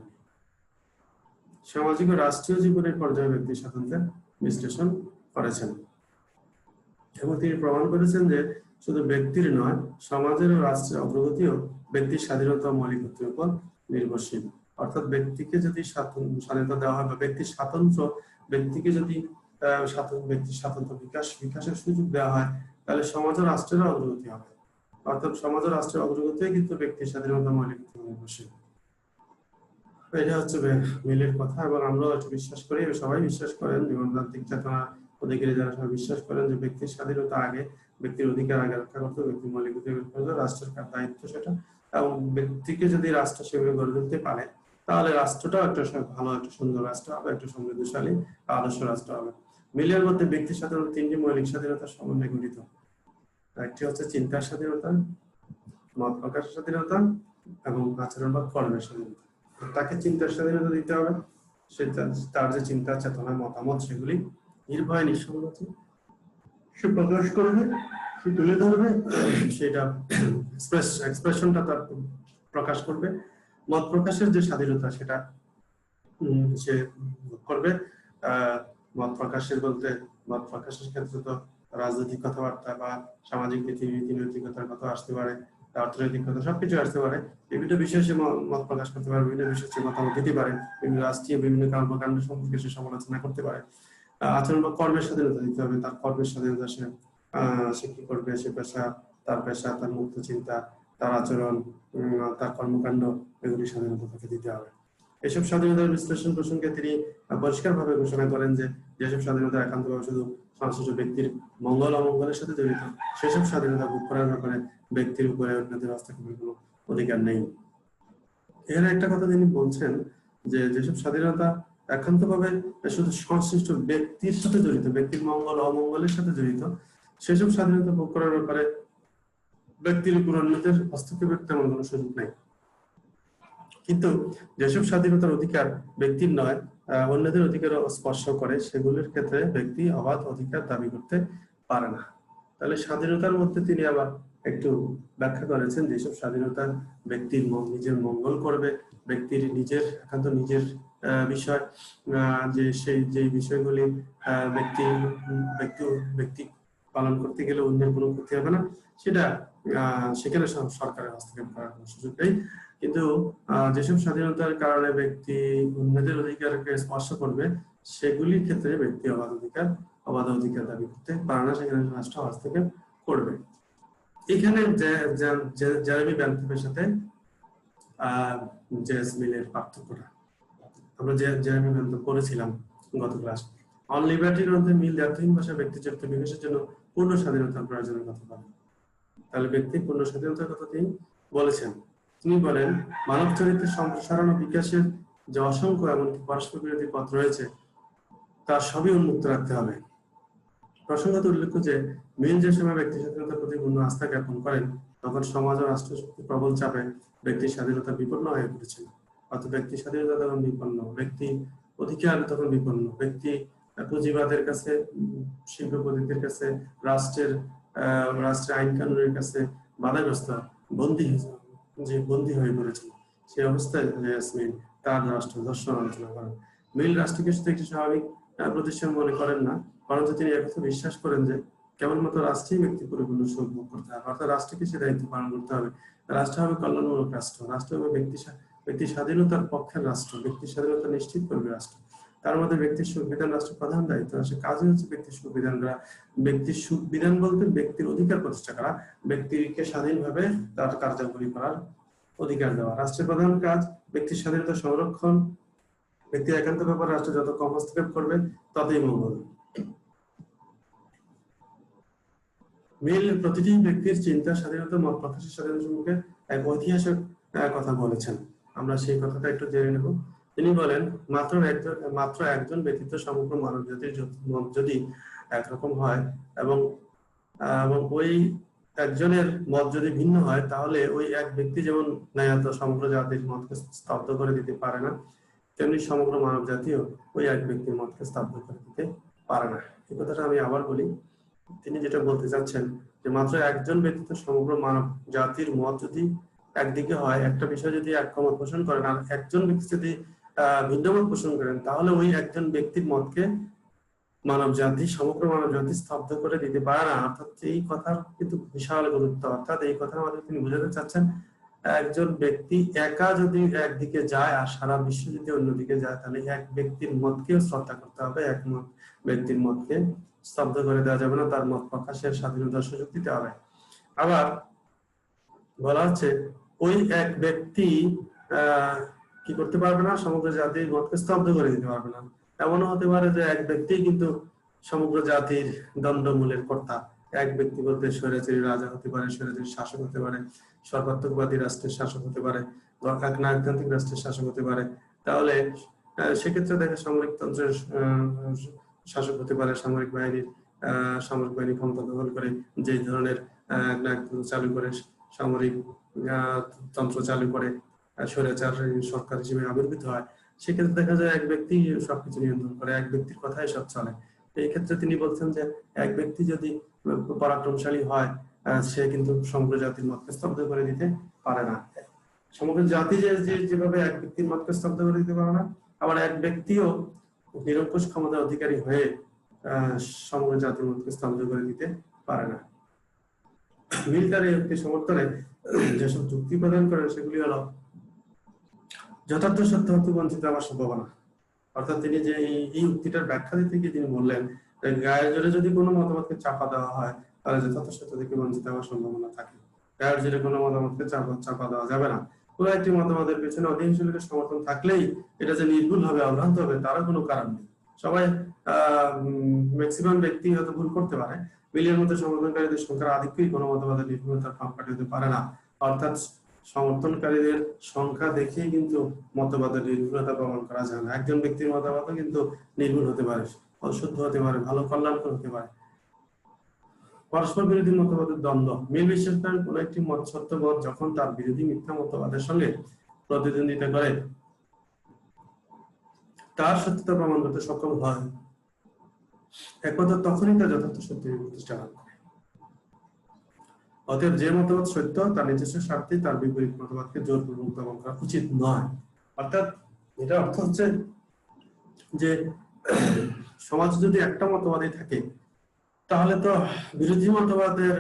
সামাজিক ও রাষ্ট্রীয় জীবনের পর্যায়ে ব্যক্তি স্বাতন্ত্র্যের বিশ্লেষণ করেছেন এবং তিনি প্রমাণ করেছেন যে শুধু ব্যক্তির নয়, সমাজের ও রাষ্ট্রের অগ্রগতিও ব্যক্তির স্বাধীনতা ও মৌলিকত্বের উপর নির্ভরশীল। অর্থাৎ ব্যক্তিকে যদি স্বাধীনতা দেওয়া হয় বা ব্যক্তির স্বাতন্ত্র্য ব্যক্তিকে যদি ব্যক্তির স্বাতন্ত্র বিকাশের সুযোগ দেওয়া হয়, তাহলে সমাজ ও রাষ্ট্রের অগ্রগতি হবে। অর্থাৎ সমাজ ও রাষ্ট্রের অগ্রগতি কিন্তু ব্যক্তির স্বাধীনতা মৌলিক নির্ভরশীল। এটা হচ্ছে মিলের কথা, এবং আমরাও এটা বিশ্বাস করি, সবাই বিশ্বাস করেন, জীবনতান্ত্রিক চেতনা অধিকারী যারা সবাই বিশ্বাস করেন যে ব্যক্তির স্বাধীনতা আগে, ব্যক্তির অধিকার আগে রক্ষা করতে, ব্যক্তির মৌলিক অধিকার করতে রাষ্ট্রের দায়িত্ব সেটা। এবং ব্যক্তিকে যদি রাষ্ট্র সেভাবে গড়ে তুলতে পারে, তাহলে রাষ্ট্রটাও একটা ভালো, একটা সুন্দর রাষ্ট্র হবে, একটা সমৃদ্ধশালী আদর্শ রাষ্ট্র হবে। মিলের মধ্যে ব্যক্তির স্বাধীনতা তিনটি মৌলিক স্বাধীনতার সমন্বয়ে গঠিত। একটি হচ্ছে চিন্তার স্বাধীনতা, মত প্রকাশের স্বাধীনতা এবং আচরণ বা কর্মের স্বাধীনতা। তাকে চিন্তার স্বাধীনতা দিতে হবে, সে তার যে চিন্তা চেতনা মতামত সেগুলি নির্ভয়ে নিঃসংকোচে সে প্রকাশ করবে, সে তুলে ধরবে, সেটা এক্সপ্রেশনটা তার প্রকাশ করবে। মত প্রকাশের যে স্বাধীনতা সেটা সে করবে। মত প্রকাশের বলতে মত প্রকাশের ক্ষেত্রে তো রাজনৈতিক কথাবার্তা বা সামাজিক নীতি নৈতিকতার কথা আসতে পারে, অর্থনৈতিক কথা সবকিছু আসতে পারে। বিভিন্ন বিষয়ে সে মত প্রকাশ করতে পারে, বিভিন্ন বিষয়ে সে মতামত দিতে পারে, বিভিন্ন রাষ্ট্রীয় বিভিন্ন কর্মকাণ্ড সম্পর্কে সে সমালোচনা করতে পারে। আচরণ বা কর্মের স্বাধীনতা দিতে হবে, তার কর্মের স্বাধীনতা সে কি করবে, সে তার পেশা, তার মুক্ত চিন্তা, তার আচরণ, তার কর্মকাণ্ড, এগুলি স্বাধীনতা তাকে দিতে হবে। এসব স্বাধীনতার বিশ্লেষণ প্রসঙ্গে তিনি পরিষ্কারভাবে ঘোষণা করেন যে যেসব স্বাধীনতা একান্তভাবে শুধু সংশ্লিষ্ট ব্যক্তির মঙ্গল অমঙ্গলের সাথে জড়িত, সেসব স্বাধীনতা ভোগ করার ব্যাপারে ব্যক্তির উপরে অন্যদের হস্তক্ষেপের কোনো অধিকার নেই। এখানে একটা কথা তিনি বলছেন যে যেসব স্বাধীনতা একান্তভাবে শুধু সংশ্লিষ্ট ব্যক্তির সাথে জড়িত, ব্যক্তির মঙ্গল অমঙ্গলের সাথে জড়িত, সেসব স্বাধীনতা ভোগ করার ব্যাপারে ব্যক্তির উপর অন্যদের হস্তক্ষেপের তেমন কোনো সুযোগ নেই। কিন্তু যেসব স্বাধীনতার অধিকার ব্যক্তির নয়, অন্যদের অধিকারও স্পর্শ করে, সেগুলির ক্ষেত্রে ব্যক্তি অবাধ অধিকার দাবি করতে পারে না। তাহলে স্বাধীনতার মধ্যে তিনি আবার একটু ব্যাখ্যা করেছেন যেসব স্বাধীনতা ব্যক্তির নিজের মঙ্গল করবে, ব্যক্তির নিজের একান্ত নিজের বিষয়, যে সেই যে বিষয়গুলি ব্যক্তি পালন করতে গেলে অন্যের কোনো ক্ষতি হবে না, সেটা সেখানে সরকারের হস্তক্ষেপ করার কোনো সুযোগ নেই। কিন্তু যেসব স্বাধীনতার কারণে ব্যক্তি অন্যদের অধিকারকে স্পর্শ করবে, সেগুলির ক্ষেত্রে ব্যক্তি অবাধ অধিকার দাবি করতে পারে না, সেখানে রাষ্ট্র হস্তক্ষেপ করবে। এখানে জেরেমি বেন্থমের সাথে জেস মিলের পার্থক্যটা আমরা জেরেমি বেন্থম পড়েছিলাম গত ক্লাস। অন লিবার্টির মধ্যে মিল দ্ব্যর্থহীন ভাষায় ব্যক্তি চরিত্র বিকাশের জন্য পূর্ণ স্বাধীনতার প্রয়োজনের কথা বলেন। তাহলে ব্যক্তির পূর্ণ স্বাধীনতার কথা তিনি বলেছেন। তিনি বলেন মানব চরিত্রের সম্প্রসারণ ও বিকাশের যে অসংখ্য এমনকি পরস্পর বিরোধী পথ রয়েছে, তার সবই উন্মুক্ত রাখতে হবে। প্রসঙ্গত উল্লেখ্য যে মিল যে সময় ব্যক্তি স্বাধীনতার প্রতি পূর্ণ আস্থা জ্ঞাপন করেন, তখন সমাজ ও রাষ্ট্র প্রবল চাপে ব্যক্তির স্বাধীনতা বিপন্ন হয়ে পড়েছিল। অর্থাৎ ব্যক্তি স্বাধীনতা তখন বিপন্ন, ব্যক্তি অধিকার তখন বিপন্ন, ব্যক্তি পুঁজিবাদের কাছে, শিল্পপতিদের কাছে, রাষ্ট্রের আইন কানুনের কাছে বাধাগ্রস্ত, বন্দী হয়ে পড়েছিল। সেই অবস্থায় মিল তার রাষ্ট্র দর্শন আলোচনা করেন। মিল রাষ্ট্রকে শুধু একটি স্বাভাবিক প্রতিষ্ঠান মনে করেন না, বরঞ্চ তিনি একথা বিশ্বাস করেন যে কেবলমাত্র রাষ্ট্রীয় ব্যক্তি পরিপূর্ণ সুখ ভোগ করতে হবে, অর্থাৎ রাষ্ট্রকে সে দায়িত্ব পালন করতে হবে। রাষ্ট্র হবে কল্যাণমূলক রাষ্ট্র, রাষ্ট্র হবে ব্যক্তি স্বাধীনতার পক্ষের রাষ্ট্র, ব্যক্তির স্বাধীনতা নিশ্চিত করবে রাষ্ট্র। তার মধ্যে ব্যক্তির সুখ বিধান রাষ্ট্রের প্রধান দায়িত্ব। রাষ্ট্রের কাজই হচ্ছে ব্যক্তির সুখ বিধান করা। ব্যক্তির সুখ বিধান বলতে ব্যক্তির অধিকার প্রতিষ্ঠা করা, ব্যক্তিকে স্বাধীনভাবে তার কার্যাবলী করার অধিকার দেওয়া। রাষ্ট্রের প্রধান কাজ ব্যক্তির স্বাধীনতা সংরক্ষণ। ব্যক্তির একান্ত ব্যাপারে রাষ্ট্র যত কম হস্তক্ষেপ করবে ততই মঙ্গল। মিল প্রতিটি ব্যক্তির চিন্তা স্বাধীনতা, মত প্রকাশের স্বাধীনতা সম্পর্কে এক ঐতিহাসিক কথা বলেছেন। আমরা সেই কথাটা একটু জেনে নেব। তিনি বলেন মাত্র একজন ব্যতীত সমগ্র মানব জাতির মত যদি একরকম হয় এবং ওই একজনের মত যদি ভিন্ন হয়, তাহলে ওই এক ব্যক্তি যেমন ন্যায়ত সমগ্র জাতির মতকে স্তব্ধ করে দিতে পারে না, তেমনি সমগ্র মানব জাতিও ওই এক ব্যক্তির মতকে স্তব্ধ করে দিতে পারে না। এই কথাটা আমি আবার বলি। তিনি যেটা বলতে চাচ্ছেন যে মাত্র একজন ব্যতীত সমগ্র মানব জাতির মত যদি একদিকে হয়, একটা বিষয় যদি একমত পোষণ করেন আর একজন ব্যক্তি যদি ভিন্ন মত পোষণ করেন, তাহলে ওই একজন ব্যক্তির মতকে সমগ্র মানব জাতি স্তব্ধ করে দিতে পারে না। অর্থাৎ এই কথার কিন্তু বিশাল গুরুত্ব। অর্থাৎ এই কথা আমাদের তিনি বোঝাতে চাচ্ছেন একজন ব্যক্তি একা যদি একদিকে যায় আর সারা বিশ্ব যদি অন্যদিকে যায়, তাহলে এক ব্যক্তির মতকেও শ্রদ্ধা করতে হবে, এক ব্যক্তির মতকে স্তব্ধ করে দেওয়া যাবে না, তার মত প্রকাশের স্বাধীনতার সুযোগ দিতে হবে। আবার বলা হচ্ছে ওই এক ব্যক্তি কি করতে পারবে না, সমগ্র জাতির মতকে স্তব্ধ করে দিতে পারবে না। এমনও হতে পারে যে এক ব্যক্তি কিন্তু সমগ্র জাতির দণ্ডমূলের কর্তা। এক ব্যক্তি বলতে স্বৈরাচারী রাজা হতে পারে, স্বৈরাচারী শাসক হতে পারে, সর্বাত্মকবাদী রাষ্ট্রের শাসক হতে পারে, নাগরিকতান্ত্রিক রাষ্ট্রের শাসক হতে পারে। তাহলে সেক্ষেত্রে দেখা সামরিক তন্ত্রের শাসক হতে পারে, সামরিক বাহিনী ক্ষমতা দখল করে যে ধরনের চালু করে, সামরিক তন্ত্র চালু করে স্বৈরাচার সরকার হিসেবে আবির্ভূত হয়। সেক্ষেত্রে দেখা যায় এক ব্যক্তি সবকিছু নিয়ন্ত্রণ করে, এক ব্যক্তির কথাই সব চলে। এই ক্ষেত্রে তিনি বলছেন যে এক ব্যক্তি যদি পরাক্রমশালী হয়, সে কিন্তু সমগ্র জাতির মতকে স্তব্ধ করে দিতে পারে না। সমগ্র জাতি যেভাবে এক ব্যক্তির মতকে স্তব্ধ করে দিতে পারে না, আবার এক ব্যক্তিও নিরঙ্কুশ ক্ষমতার অধিকারী হয়ে সমগ্র জাতির মতকে স্তব্ধ করে দিতে পারে না। মিল তার এই যুক্তি সমর্থনে যেসব যুক্তি প্রদান করেন সেগুলি হলো যথার্থ সত্য হতে বঞ্চিত হওয়ার সম্ভাবনা। অর্থাৎ তিনি যে এই উক্তিটার ব্যাখ্যা দিতে গিয়ে তিনি বললেন, গায়ের জোরে যদি কোনো মতামতকে চাপা দেওয়া হয়, তাহলে যথার্থ সত্য থেকে বঞ্চিত হওয়ার সম্ভাবনা থাকে। গায়ের জোরে কোনো মতামতকে চাপা দেওয়া যাবে না। কোনো একটি মতামতের পেছনে অধিকাংশ লোকের সমর্থন থাকলেই এটা যে নির্ভুল হবে, অভ্রান্ত হবে, তারও কোনো কারণ নেই। সবাই ম্যাক্সিমাম ব্যক্তি হয়তো ভুল করতে পারে, মিলিয়ন মতো সমর্থনকারীদের সংখ্যার আধিক্যই কোনো মতবাদের নির্ভুলতার মাপকাঠি হতে পারে না। অর্থাৎ সমর্থনকারীদের সংখ্যা দেখেই কিন্তু মতবাদের নির্ভুলতা প্রমাণ করা যায় না। একজন ব্যক্তির মতবাদও কিন্তু নির্ভুল হতে পারে, অশুদ্ধ হতে পারে, ভালো কল্যাণকর হতে পারে। পরস্পর বিরোধী মতবাদের দ্বন্দ্ব। মিল বিশ্বাস করেন কোন একটি সত্যবোধ যখন তার বিরোধী মিথ্যা মতবাদের সঙ্গে প্রতিদ্বন্দ্বিতা করে তার সত্যতা প্রমাণ করতে সক্ষম হয়, একমাত্র তখনই তা যথার্থ সত্যের প্রতিষ্ঠা লাভ করে। অতএব যে মতবাদ সত্য তার নিজস্ব স্বার্থে তার বিপরীত মতবাদকে জোরপূর্বক দমন করা উচিত নয়। অর্থাৎ এটা অর্থ হচ্ছে যে সমাজ যদি একটা মতবাদই থাকে, তাহলে তো বিরোধী মতবাদের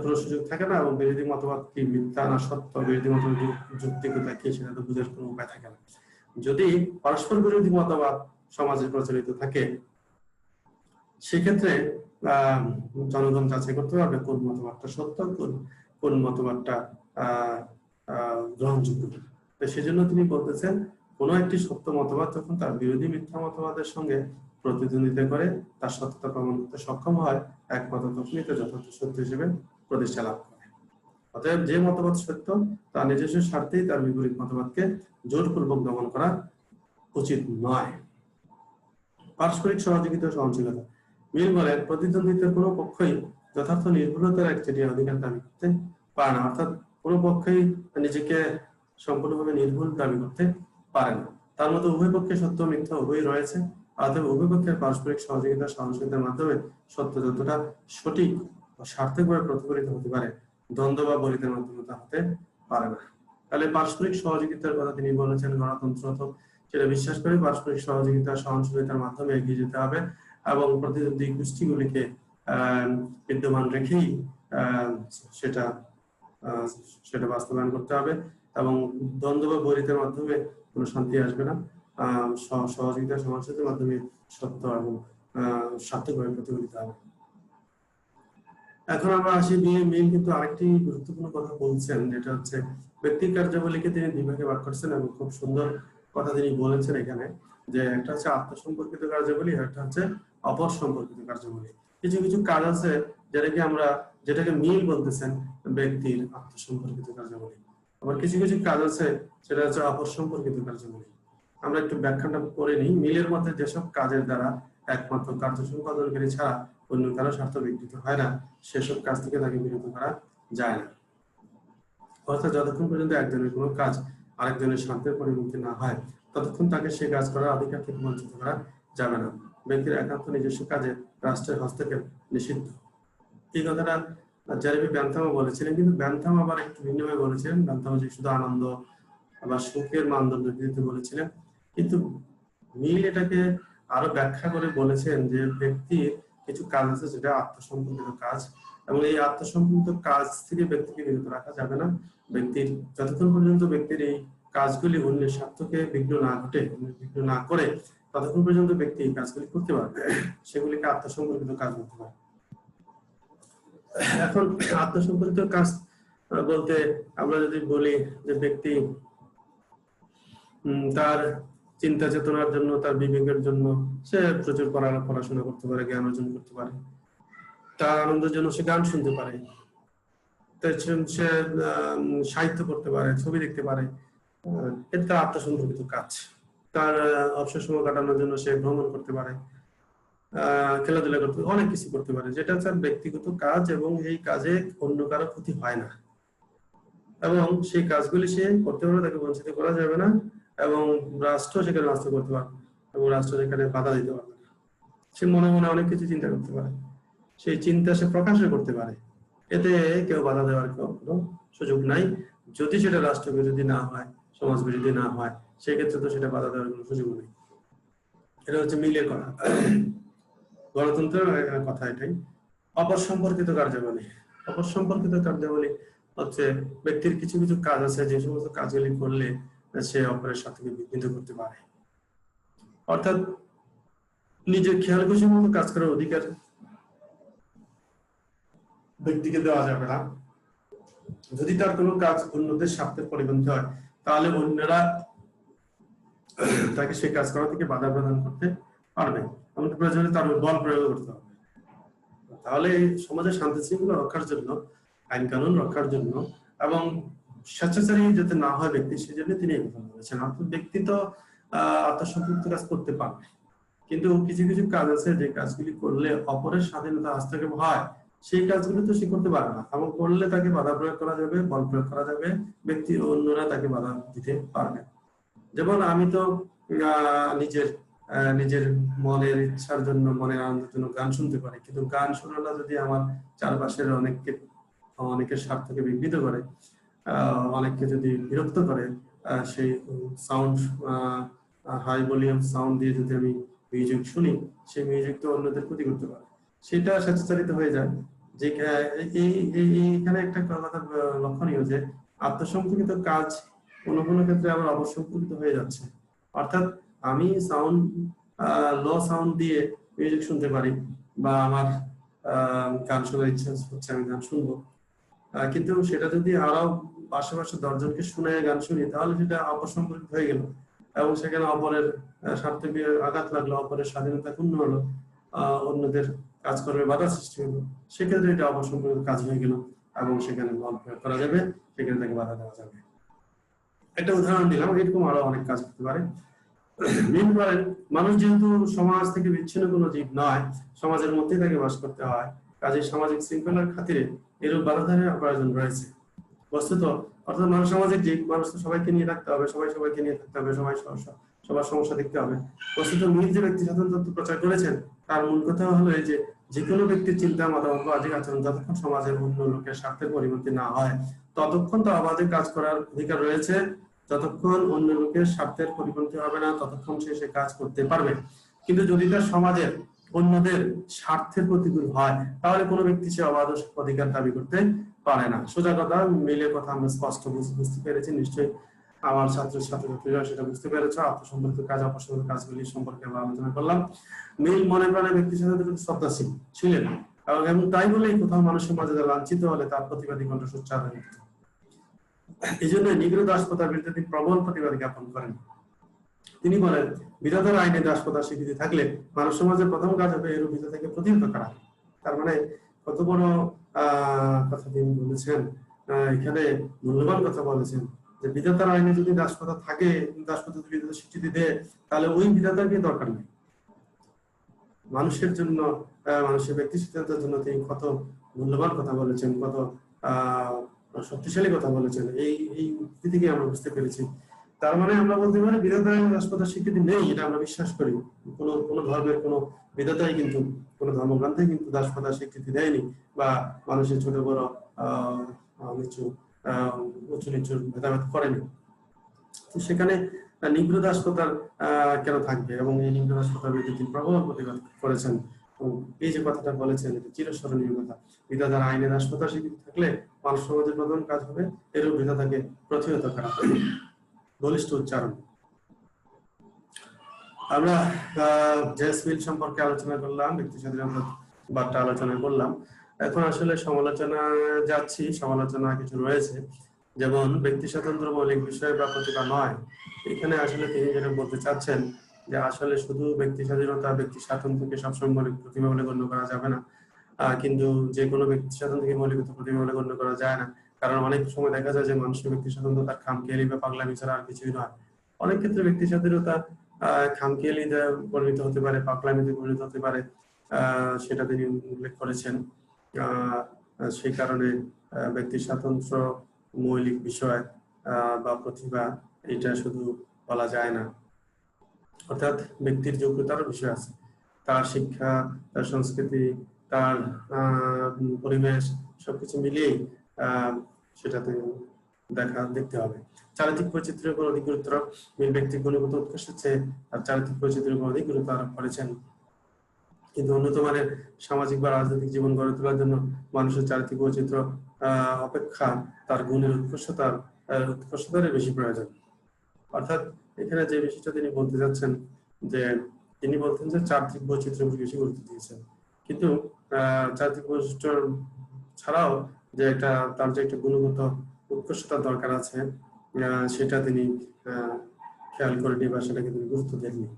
কোনো সুযোগ থাকে না, এবং বিরোধী মতবাদ কি মিথ্যা না সত্য, বিরোধী মতবাদ যুক্তিকতা কি, সেটা তো বুঝার কোনো উপায় থাকে না। যদি পরস্পর বিরোধী মতবাদ সমাজে প্রচলিত থাকে, সেক্ষেত্রে জনগণ যাচাই করতে পারবে কোন মতবাদটা সত্য, কোন মতবাদটা গ্রহণযোগ্য। তো সেজন্য তিনি বলতেছেন, কোনো একটি সত্য মতবাদ যখন তার বিরোধী মিথ্যা মতবাদের সঙ্গে প্রতিদ্বন্দ্বিতা করে তার সত্যতা প্রমাণ করতে সক্ষম হয়, একমাত্র তখনই তা যথার্থ সত্য হিসেবে প্রতিষ্ঠা লাভ করে। অতএব যে মতবাদ সত্য তার নিজস্ব স্বার্থেই তার বিপরীত মতবাদকে জোরপূর্বক দমন করা উচিত নয়। পারস্পরিক সহযোগিতা ও সহনশীলতা। মিল বলেন, প্রতিদ্বন্দ্বিতার কোনো পক্ষই যথার্থ নির্ভুলতার একচেটিয়া অধিকার দাবি করতে পারে না। অর্থাৎ কোনো পক্ষই নিজেকে সম্পূর্ণভাবে নির্ভুল দাবি করতে পারে না। তার মধ্যে উভয় পক্ষে সত্য মিথ্যা উভয় রয়েছে। অতএব উভয় পক্ষের পারস্পরিক সহযোগিতা সহনশীলতার মাধ্যমে সত্য যতটা সঠিক ও সার্থকভাবে প্রতিফলিত হতে পারে, দ্বন্দ্ব বা বলিদের মাধ্যমে তা হতে পারে না। তাহলে পারস্পরিক সহযোগিতার কথা তিনি বলেছেন, গণতন্ত্র তো সেটা বিশ্বাস করে পারস্পরিক সহযোগিতা সহনশীলতার মাধ্যমে এগিয়ে যেতে হবে, এবং প্রতিদ্বন্দ্বী গোষ্ঠীগুলিকে বিদ্যমান রেখেই সেটা বাস্তবায়ন করতে হবে, এবং দ্বন্দ্ব বা বৈরিতার মাধ্যমে কোনো শান্তি আসবে না। সহযোগিতা সমাজের মাধ্যমে সত্য এবং সার্থকভাবে প্রতিফলিত হবে। এখন আমরা আসি মিল কিন্তু আরেকটি গুরুত্বপূর্ণ কথা বলছেন, যেটা হচ্ছে ব্যক্তির কার্যাবলীকে তিনি দুই ভাগে ভাগ করছেন, এবং খুব সুন্দর কথা তিনি বলেছেন এখানে, যে একটা হচ্ছে আত্মসম্পর্কিত কার্যাবলী, একটা হচ্ছে অপর সম্পর্কিত কার্যাবলী। কিছু কিছু কাজ আছে যেটাকে মিল বলতেছেন ব্যক্তির আত্মসম্পর্কিত কার্যাবলী, আবার কিছু কিছু কাজ আছে সেটা হচ্ছে অপর সম্পর্কিত কার্যাবলী। আমরা একটু ব্যাখ্যাটা করে নিই। মিলের মধ্যে যেসব কাজের দ্বারা একমাত্র কার্য সম্পাদনকারী ছাড়া অন্য কারো স্বার্থ বিঘ্নিত হয় না, সেসব কাজ থেকে তাকে বিরত করা যায় না। অর্থাৎ যতক্ষণ পর্যন্ত একজনের কোনো কাজ আরেকজনের স্বার্থের পরিণতি না হয়, ততক্ষণ তাকে সে কাজ করার অধিকার থেকে বঞ্চিত করা যাবে না। ব্যক্তির একান্ত নিজস্ব কাজে রাষ্ট্রের হস্তক্ষেপ নিষিদ্ধ। এই কথাটা জেরেমি বেন্থাম বলেছিলেন, কিন্তু বেন্থাম আবার একটু ভিন্নভাবে বলেছিলেন। বেন্থাম যে শুধু আনন্দ বা সুখের মানদণ্ড দিতে বলেছিলেন, কিন্তু মিল এটাকে আরো ব্যাখ্যা করে বলেছেন যে ব্যক্তির কিছু কাজ আছে যেটা আত্মসম্পর্কিত কাজ, এবং এই আত্মসম্পর্কিত কাজ থেকে ব্যক্তিকে বিরত রাখা যাবে না। ব্যক্তির যতক্ষণ পর্যন্ত ব্যক্তির এই কাজগুলি অন্যের স্বার্থকে বিঘ্ন না করে ততক্ষণ পর্যন্ত ব্যক্তি এই কাজগুলি করতে পারবে, সেগুলিকে আত্মসম্পর্কিত কাজ বলতে পারে। এখন আত্মসম্পর্কিত কাজ বলতে আমরা যদি বলি যে ব্যক্তি তার চিন্তা চেতনার জন্য, তার বিবেকের জন্য সে প্রচুর পড়াশোনা করতে পারে, জ্ঞান অর্জন করতে পারে, তার আনন্দের জন্য সে গান শুনতে পারে, সে সাহিত্য পড়তে পারে, ছবি দেখতে পারে, এটা তার আত্মসম্পর্কিত কাজ। তার অবসর সময় কাটানোর জন্য সে ভ্রমণ করতে পারে, খেলাধুলা করতে, অনেক কিছু করতে পারে, যেটা তার ব্যক্তিগত কাজ এবং এই কাজে অন্য কারো ক্ষতি হয় না এবং সেই কাজগুলি সে করতে পারবে, তাকে বঞ্চিত করা যাবে না এবং রাষ্ট্র সেখানে রাষ্ট্র করতে পারবে এবং রাষ্ট্র সেখানে বাধা দিতে পারবে না। সে মনে মনে অনেক কিছু চিন্তা করতে পারে, সেই চিন্তা সে প্রকাশও করতে পারে, এতে কেউ বাধা দেওয়ার কোনো সুযোগ নাই, যদি সেটা রাষ্ট্র বিরোধী না হয়, সমাজ বিরোধী না হয়, সেক্ষেত্রে তো সেটা বাধা দেওয়ার কোনো সুযোগ নেই। এটা হচ্ছে মিলের কথা, গণতন্ত্রের কথা এটাই। অপরসম্পর্কিত কার্যাবলী, অপরসম্পর্কিত কার্যাবলী হচ্ছে ব্যক্তির কিছু কিছু কাজ আছে যে সমস্ত কাজগুলি করলে সে অপরের সাথে বিঘ্নিত করতে পারে, অর্থাৎ নিজের খেয়াল খুশি মতো কাজ করার অধিকার ব্যক্তিকে দেওয়া যাবে না। যদি তার কোনো কাজ অন্যদের স্বার্থের পরিপন্থী হয় তাহলে অন্যরা তাকে সেই কাজ করা থেকে বাধা প্রদান করতে পারবে, এমনকি প্রয়োজনে তার বল প্রয়োগ করতে হবে। তাহলে এই সমাজের শান্তি শৃঙ্খলা রক্ষার জন্য, আইন কানুন রক্ষার জন্য এবং স্বেচ্ছাচারী যাতে না হয় ব্যক্তি, সেজন্য তিনি এই কথা বলেছেন। অর্থাৎ ব্যক্তি তো আত্মসম্পৃক্ত কাজ করতে পারবে, কিন্তু কিছু কিছু কাজ আছে যে কাজগুলি করলে অপরের স্বাধীনতা হস্তক্ষেপ হয়, সেই কাজগুলো তো সে করতে পারে না এবং করলে তাকে বাধা প্রয়োগ করা যাবে, বল প্রয়োগ করা যাবে, ব্যক্তি অন্যরা তাকে বাধা দিতে পারবে। যেমন আমি তো নিজের মনের ইচ্ছার জন্য, মনের আনন্দের জন্য গান শুনতে পারি, কিন্তু গান শোনাটা যদি আমার চারপাশের অনেকের স্বার্থকে বিঘ্নিত করে, অনেককে যদি বিরক্ত করে, সেই সাউন্ড হাই ভলিউম সাউন্ড দিয়ে যদি আমি মিউজিক শুনি, সেই মিউজিক তো অন্যদের ক্ষতি করতে পারে, সেটা স্বেচ্ছাচারিত হয়ে যায়। যে এখানে একটা কথা লক্ষণীয় যে আত্মসম্পর্কিত কাজ কোনো কোনো ক্ষেত্রে আবার অবসম্পর্কিত হয়ে যাচ্ছে। অর্থাৎ আমি লো সাউন্ড দিয়ে মিউজিক শুনতে পারি বা আমার গান শোনার ইচ্ছা হচ্ছে, আমি গান শুনবো, কিন্তু সেটা যদি আরো আশেপাশে 10 জনকে শুনে গান শুনি তাহলে সেটা অপসম্পর্কিত হয়ে গেল এবং সেখানে অপরের স্বার্থে আঘাত লাগলো, অপরের স্বাধীনতা ক্ষুণ্ণ হলো, অন্যদের কাজকর্মে বাধা সৃষ্টি হলো, সেক্ষেত্রে এটা অপসম্পর্কিত কাজ হয়ে গেল এবং সেখানে বল প্রয়োগ করা যাবে, সেখানে তাকে বাধা দেওয়া যাবে। একটা উদাহরণ দিলাম, এরকম আরো অনেক কাজ করতে পারে। মানুষ যেহেতু সমাজ থেকে বিচ্ছিন্ন কোনো জীব নয়, সমাজের মধ্যে তাকে বাস করতে হয়, কাজে সামাজিক শৃঙ্খলার খাতিরে এরূপ বাধাধারের প্রয়োজন রয়েছে। বস্তুত অর্থাৎ মানুষ সামাজিক জীব, মানুষ তো সবাইকে নিয়ে থাকতে হবে, সবাইকে নিয়ে থাকতে হবে, সবার সমস্যা দেখতে হবে। বস্তুত মীর যে ব্যক্তি স্বাধীনতা প্রচার করেছেন তার মূল কথা হলো এই যে কোনো ব্যক্তির চিন্তা, মতামত বা আধিক আচরণ যতক্ষণ সমাজের অন্য লোকের স্বার্থের পরিপন্থী না হয় ততক্ষণ তো অবাধে কাজ করার অধিকার রয়েছে, যতক্ষণ অন্য লোকের স্বার্থের পরিপন্থী হবে না ততক্ষণ সে কাজ করতে পারবে। কিন্তু যদি তার সমাজের অন্যদের স্বার্থের প্রতিকূল হয় তাহলে কোনো ব্যক্তি সে অবাধ অধিকার দাবি করতে পারে না। সোজা কথা, মিলের কথা আমরা স্পষ্ট বুঝতে পেরেছি, নিশ্চয়ই আমার ছাত্রছাত্রীরা সেটা বুঝতে পেরেছ। আত্মসম্পর্কিত কাজ, অপসম্পর্কিত কাজগুলি সম্পর্কে আমরা আলোচনা করলাম। মিল মনে প্রাণে ব্যক্তির সাথে শ্রদ্ধাশীল ছিলেন এবং তাই বলেই কোথাও মানুষের মাঝে লাঞ্ছিত হলে তার প্রতিবাদী কণ্ঠ সোচ্চার হয়ে উঠত। এই জন্য নিগ্রো দাসপ্রথার বিরুদ্ধে তিনি প্রবল প্রতিবাদ জ্ঞাপন করেন। তিনি বলেন, বিধাতার আইনে দাসপ্রথার স্বীকৃতি থাকলে মানব সমাজের প্রথম কাজ হবে এর বিধা থেকে প্রতিহত করা। তার মানে কত বড় কথা তিনি বলেছেন, এখানে মূল্যবান কথা বলেছেন যে বিধাতার আইনে যদি দাসপ্রথা থাকে, দাসপ্রথা বিধাতা স্বীকৃতি দেয়, তাহলে ওই বিধাতার কি দরকার নেই। মানুষের জন্য, মানুষের ব্যক্তি স্বাধীনতার জন্য তিনি কত মূল্যবান কথা বলেছেন, কত শক্তিশালী কথা বলেছেন, এই উক্তি থেকে আমরা বুঝতে পেরেছি। তার মানে আমরা বলতে পারি বিধাতার আইনে দাসপ্রথার স্বীকৃতি নেই, এটা আমরা বিশ্বাস করি। কোনো ধর্মের কোনো বিধাতাই কিন্তু, কোনো ধর্মগ্রন্থে কিন্তু দাসপ্রথার স্বীকৃতি দেয়নি বা মানুষের ছোট বড় উঁচু নিচু ভেদাভেদ করেনি। তো সেখানে নিগ্রো দাসপ্রথার কেন থাকবে এবং এই নিগ্রো দাসপ্রথার বিরুদ্ধে তিনি প্রবল প্রতিবাদ করেছেন। এই যে কথাটা বলেছেন এটা চিরস্মরণীয় কথা। বিধাতার আইনের রাষ্ট্রতা স্বীকৃতি থাকলে মানব সমাজের প্রধান কাজ হবে এরূপ বিধাতাকে প্রতিহত করা। বলিষ্ঠ উচ্চারণ। আমরা জেস মিল সম্পর্কে আলোচনা করলাম, ব্যক্তি স্বাধীনতা বার্তা আলোচনা করলাম। এখন আসলে সমালোচনা যাচ্ছি, সমালোচনা কিছু রয়েছে, যেমন ব্যক্তি স্বাতন্ত্র মৌলিক বিষয় বা প্রতিভা নয়। এখানে আসলে তিনি যেটা বলতে চাচ্ছেন যে আসলে শুধু ব্যক্তি স্বাধীনতা ব্যক্তি স্বাতন্ত্র্যকে সবসময় মৌলিক প্রতিভা বলে গণ্য করা যাবে না, কিন্তু যে কোনো ব্যক্তি স্বাতন্ত্র্যকে মৌলিক প্রতিভা বলে গণ্য করা যায় না। কারণ অনেক সময় দেখা যায় যে মানুষের ব্যক্তি স্বাতন্ত্র্য তার খামখেয়ালি বা পাগলামি ছাড়া আর কিছুই নয়। অনেক ক্ষেত্রে ব্যক্তি স্বাধীনতা খামখেয়ালিতে পরিণত হতে পারে, পাগলামিতে পরিণত হতে পারে, সেটা তিনি উল্লেখ করেছেন। সেই কারণে ব্যক্তি স্বাতন্ত্র্য মৌলিক বিষয় বা প্রতিভা এটা শুধু বলা যায় না, অর্থাৎ ব্যক্তির যোগ্যতারও বিষয় আছে, তার শিক্ষা, তার সংস্কৃতি, তার পরিবেশ সবকিছু মিলিয়েই সেটাতে দেখতে হবে। চারিত্রিক বৈচিত্র্যের উপর অধিক গুরুত্ব আরোপ। মিল ব্যক্তির গুণগত উৎকর্ষের চেয়ে তার চারিত্রিক বৈচিত্র্যের উপর অধিক গুরুত্ব আরোপ করেছেন। কিন্তু উন্নত মানের সামাজিক বা রাজনৈতিক জীবন গড়ে তোলার জন্য মানুষের চারিত্রিক বৈচিত্র্য অপেক্ষা তার গুণের উৎকর্ষতার বেশি প্রয়োজন। অর্থাৎ এখানে যে বিষয়টা তিনি বলতে যাচ্ছেন যে তিনি বলতেন যে চারিত্রিক বৈচিত্র্যের উপর বেশি গুরুত্ব দিয়েছেন, কিন্তু চারিত্রিক বৈচিত্র্য ছাড়াও যে একটা তার যে একটা গুণগত উৎকর্ষতার দরকার আছে সেটা তিনি খেয়াল করেনি বা সেটাকে তিনি গুরুত্ব দেননি।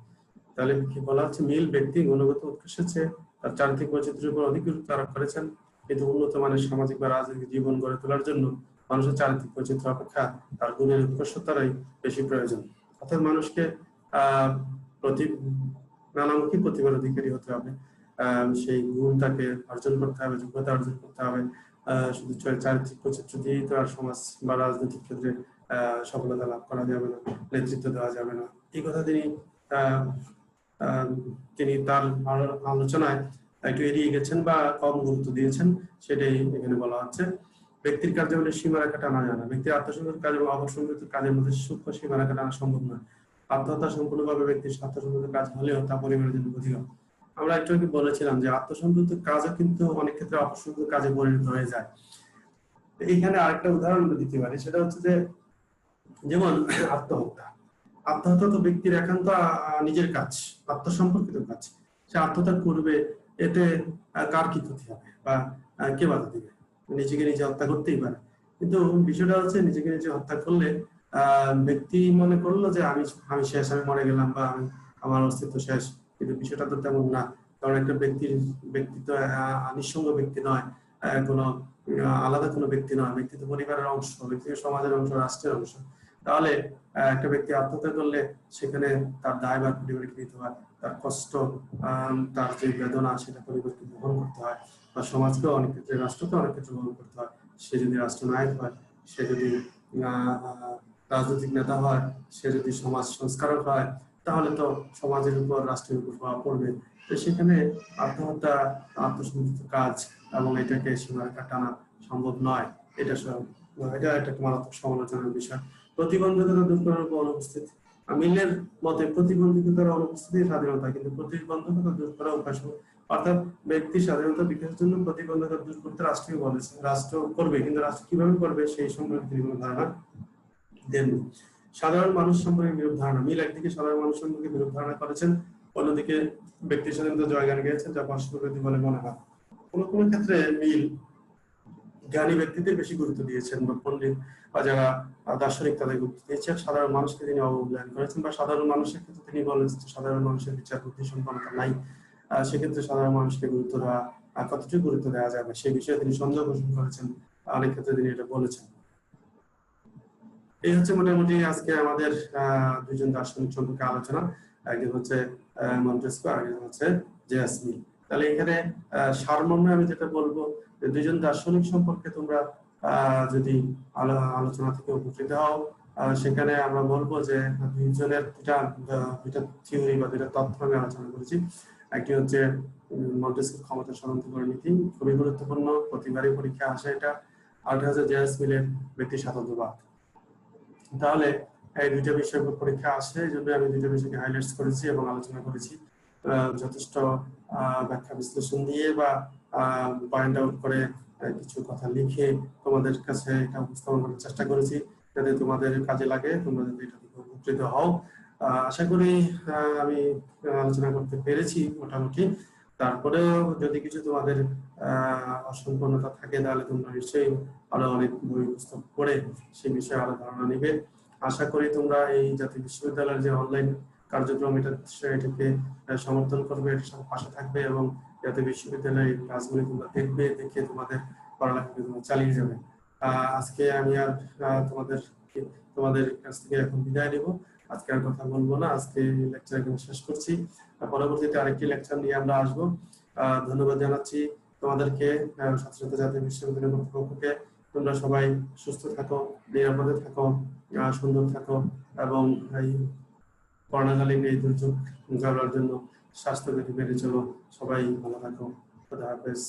তাহলে কি বলা হচ্ছে, মিল ব্যক্তি গুণগত উৎকর্ষের চেয়ে তার চারিত্রিক বৈচিত্র্যের উপর অধিক গুরুত্ব আরোপ করেছেন, কিন্তু উন্নত মানের সামাজিক বা রাজনৈতিক জীবন গড়ে তোলার জন্য মানুষের চারিত্রিক বৈচিত্র্য অপেক্ষা তার গুণের উৎকর্ষতারই বেশি প্রয়োজন। অর্থাৎ মানুষকে নানামুখী প্রতিভার অধিকারী হতে হবে, সেই গুণটাকে অর্জন করতে হবে, যোগ্যতা অর্জন করতে হবে। শুধু চারিত্রিক বৈচিত্র্য দিয়েই তো আর সমাজ বা রাজনৈতিক ক্ষেত্রে সফলতা লাভ করা যাবে না, নেতৃত্ব দেওয়া যাবে না। এই কথা তিনি তার আলোচনায় একটু এড়িয়ে গেছেন বা কম গুরুত্ব দিয়েছেন, সেটাই এখানে বলা হচ্ছে। ব্যক্তির কার্যাবলীর সীমারেখা টানা যায় না। ব্যক্তির আত্মসংযত কাজ এবং অবসংযত কাজের মধ্যে সূক্ষ্ম সীমারেখা টানা সম্ভব নয়। আত্মহত্যা সম্পূর্ণভাবে ব্যক্তির স্বার্থসম্মত কাজ হলেও তা পরিবারের জন্য ক্ষতিকর। আমরা একটু আগে বলেছিলাম যে আত্মসংযত কাজও কিন্তু অনেক ক্ষেত্রে অপসংযত কাজে পরিণত হয়ে যায়। এইখানে আরেকটা উদাহরণ দিতে পারি, সেটা হচ্ছে যে যেমন আত্মহত্যা। আত্মহত্যা তো ব্যক্তির একান্ত নিজের কাজ, আত্মসম্পর্কিত কাজ। সে আত্মহত্যা করবে, এতে কার কি ক্ষতি হবে বা কে বাধা দিবে? নিজেকে নিজে হত্যা করতেই পারে, কিন্তু বিষয়টা হচ্ছে নিজেকে নিজে হত্যা করলে ব্যক্তি মনে করলো যে আমি শেষ, আমি মরে গেলাম বা আমার অস্তিত্ব শেষ, কিন্তু বিষয়টা তো তেমন না। কারণ একটা ব্যক্তি তো নিঃসঙ্গ ব্যক্তি নয়, কোনো আলাদা কোনো ব্যক্তি নয়। ব্যক্তি তো পরিবারের অংশ, ব্যক্তি সমাজের অংশ, রাষ্ট্রের অংশ। তাহলে একটা ব্যক্তি আত্মহত্যা করলে সেখানে তার দায়ভার পরিবারকে নিতে হয়, তার কষ্ট, তার যে বেদনা সেটা পরিবারকে বহন করতে হয়, বা সমাজকেও অনেক ক্ষেত্রে, রাষ্ট্রকে অনেক ক্ষেত্রে বহন করতে হয়। সে যদি রাষ্ট্রনায়ক হয়, সে যদি রাজনৈতিক নেতা হয়, সে যদি সমাজ সংস্কারক হয়, তাহলে তো সমাজের উপর, রাষ্ট্রের উপর প্রভাব পড়বে। তো সেখানে আত্মহত্যা আত্মসমর্পিত কাজ এবং এটাকে সীমারেখা টানা সম্ভব নয়। এটা একটা মারাত্মক সমালোচনার বিষয়। প্রতিবন্ধকতা দূর করার উপর অনুপস্থিত। মিলের মতে প্রতিবন্ধকতার অনুপস্থিতি স্বাধীনতা, কিন্তু প্রতিবন্ধকতা দূর করা উপায়। অর্থাৎ ব্যক্তির স্বাধীনতা বিকাশের জন্য প্রতিবন্ধকতা দূর করতে রাষ্ট্রই বলেছে, রাষ্ট্র করবে, কিন্তু রাষ্ট্র কিভাবে করবে সেই সম্পর্কে তিনি কোনো ধারণা দেননি। সাধারণ মানুষ সম্পর্কে বিরূপ ধারণা। মিল একদিকে সাধারণ মানুষ সম্পর্কে বিরূপ ধারণা করেছেন, অন্যদিকে ব্যক্তির স্বাধীনতা জয়গান গিয়েছেন, যা পরস্পরবিরোধী বলে মনে হয়। কোনো কোনো ক্ষেত্রে মিল জ্ঞানী ব্যক্তিদের বেশি গুরুত্ব দিয়েছেন, বা পণ্ডিত বা যারা দার্শনিক তাদের গুরুত্ব দিয়েছেন। সাধারণ মানুষকে তিনি অবমূল্যায়ন করেছেন, বা সাধারণ মানুষের ক্ষেত্রে তিনি বলেছেন সাধারণ মানুষের বিচার বুদ্ধি সম্পন্নতা নাই। সেক্ষেত্রে সাধারণ মানুষকে গুরুত্ব দেওয়া, কতটুকু গুরুত্ব দেওয়া যাবে সেই বিষয়ে তিনি সন্দেহ পোষণ করেছেন। অনেক ক্ষেত্রে তিনি এটা বলেছেন। এই হচ্ছে মোটামুটি আজকে আমাদের দুইজন দার্শনিক সম্পর্কে আলোচনা। একজন হচ্ছে মন্টেস্কো, আর একজন হচ্ছে জেএস মিল। তাহলে এখানে সারমর্মে আমি যেটা বলবো, দুইজন দার্শনিক সম্পর্কে তোমরা যদি আলোচনা থেকে উপকৃত হও, সেখানে আমরা বলবো যে দুইজনের দুইটা থিওরি বা দুইটা তত্ত্ব আমি আলোচনা করেছি। একটি হচ্ছে মন্টেস্কোর ক্ষমতা স্বতন্ত্র নীতি, খুবই গুরুত্বপূর্ণ, প্রতিবারই পরীক্ষা আসে এটা। আর হচ্ছে জেএস মিলের ব্যক্তি স্বাতন্ত্র্যবাদ। তাহলে এই দুইটা বিষয়ের উপর পরীক্ষা আসে, এই জন্য আমি দুইটা বিষয়কে হাইলাইটস করেছি এবং আলোচনা করেছি। যথেষ্ট ব্যাখ্যা বিশ্লেষণ দিয়ে বা পয়েন্ট আউট করে কিছু কথা লিখে তোমাদের কাছে এটা উপস্থাপন করার চেষ্টা করেছি, যাতে তোমাদের কাজে লাগে, তোমরা যদি এটা থেকে উপকৃত হও। আশা করি আমি আলোচনা করতে পেরেছি মোটামুটি। তারপরেও যদি কিছু তোমাদের অসম্পূর্ণতা থাকে, তাহলে তোমরা নিশ্চয়ই আরো অনেক বই পুস্তক পড়ে সেই বিষয়ে আরো ধারণা নিবে। আশা করি তোমরা এই জাতীয় বিশ্ববিদ্যালয়ের যে অনলাইন কার্যক্রম, এটাকে সমর্থন করবে, এটার সাথে পাশে থাকবে, এবং জাতীয় বিশ্ববিদ্যালয়ের ক্লাসগুলি তোমরা দেখবে, দেখে তোমাদের পড়ালেখাকে তোমরা চালিয়ে যাবে। আজকে আমি আর তোমাদের কাছ থেকে এখন বিদায় নেব। আজকে আর কথা বলবো না, আজকে লেকচার এখানে শেষ করছি। পরবর্তীতে আরেকটি লেকচার নিয়ে আমরা আসবো। ধন্যবাদ জানাচ্ছি তোমাদেরকে, সাথে সাথে জাতীয় বিশ্ববিদ্যালয় কর্তৃপক্ষকে। তোমরা সবাই সুস্থ থাকো, নিরাপদে থাকো, সুন্দর থাকো, এবং এই করোনাকালীন এই দুর্যোগ মোকাবেলার জন্য স্বাস্থ্যবিধি মেনে চলো। সবাই ভালো থাকো। খোদা হাফেজ।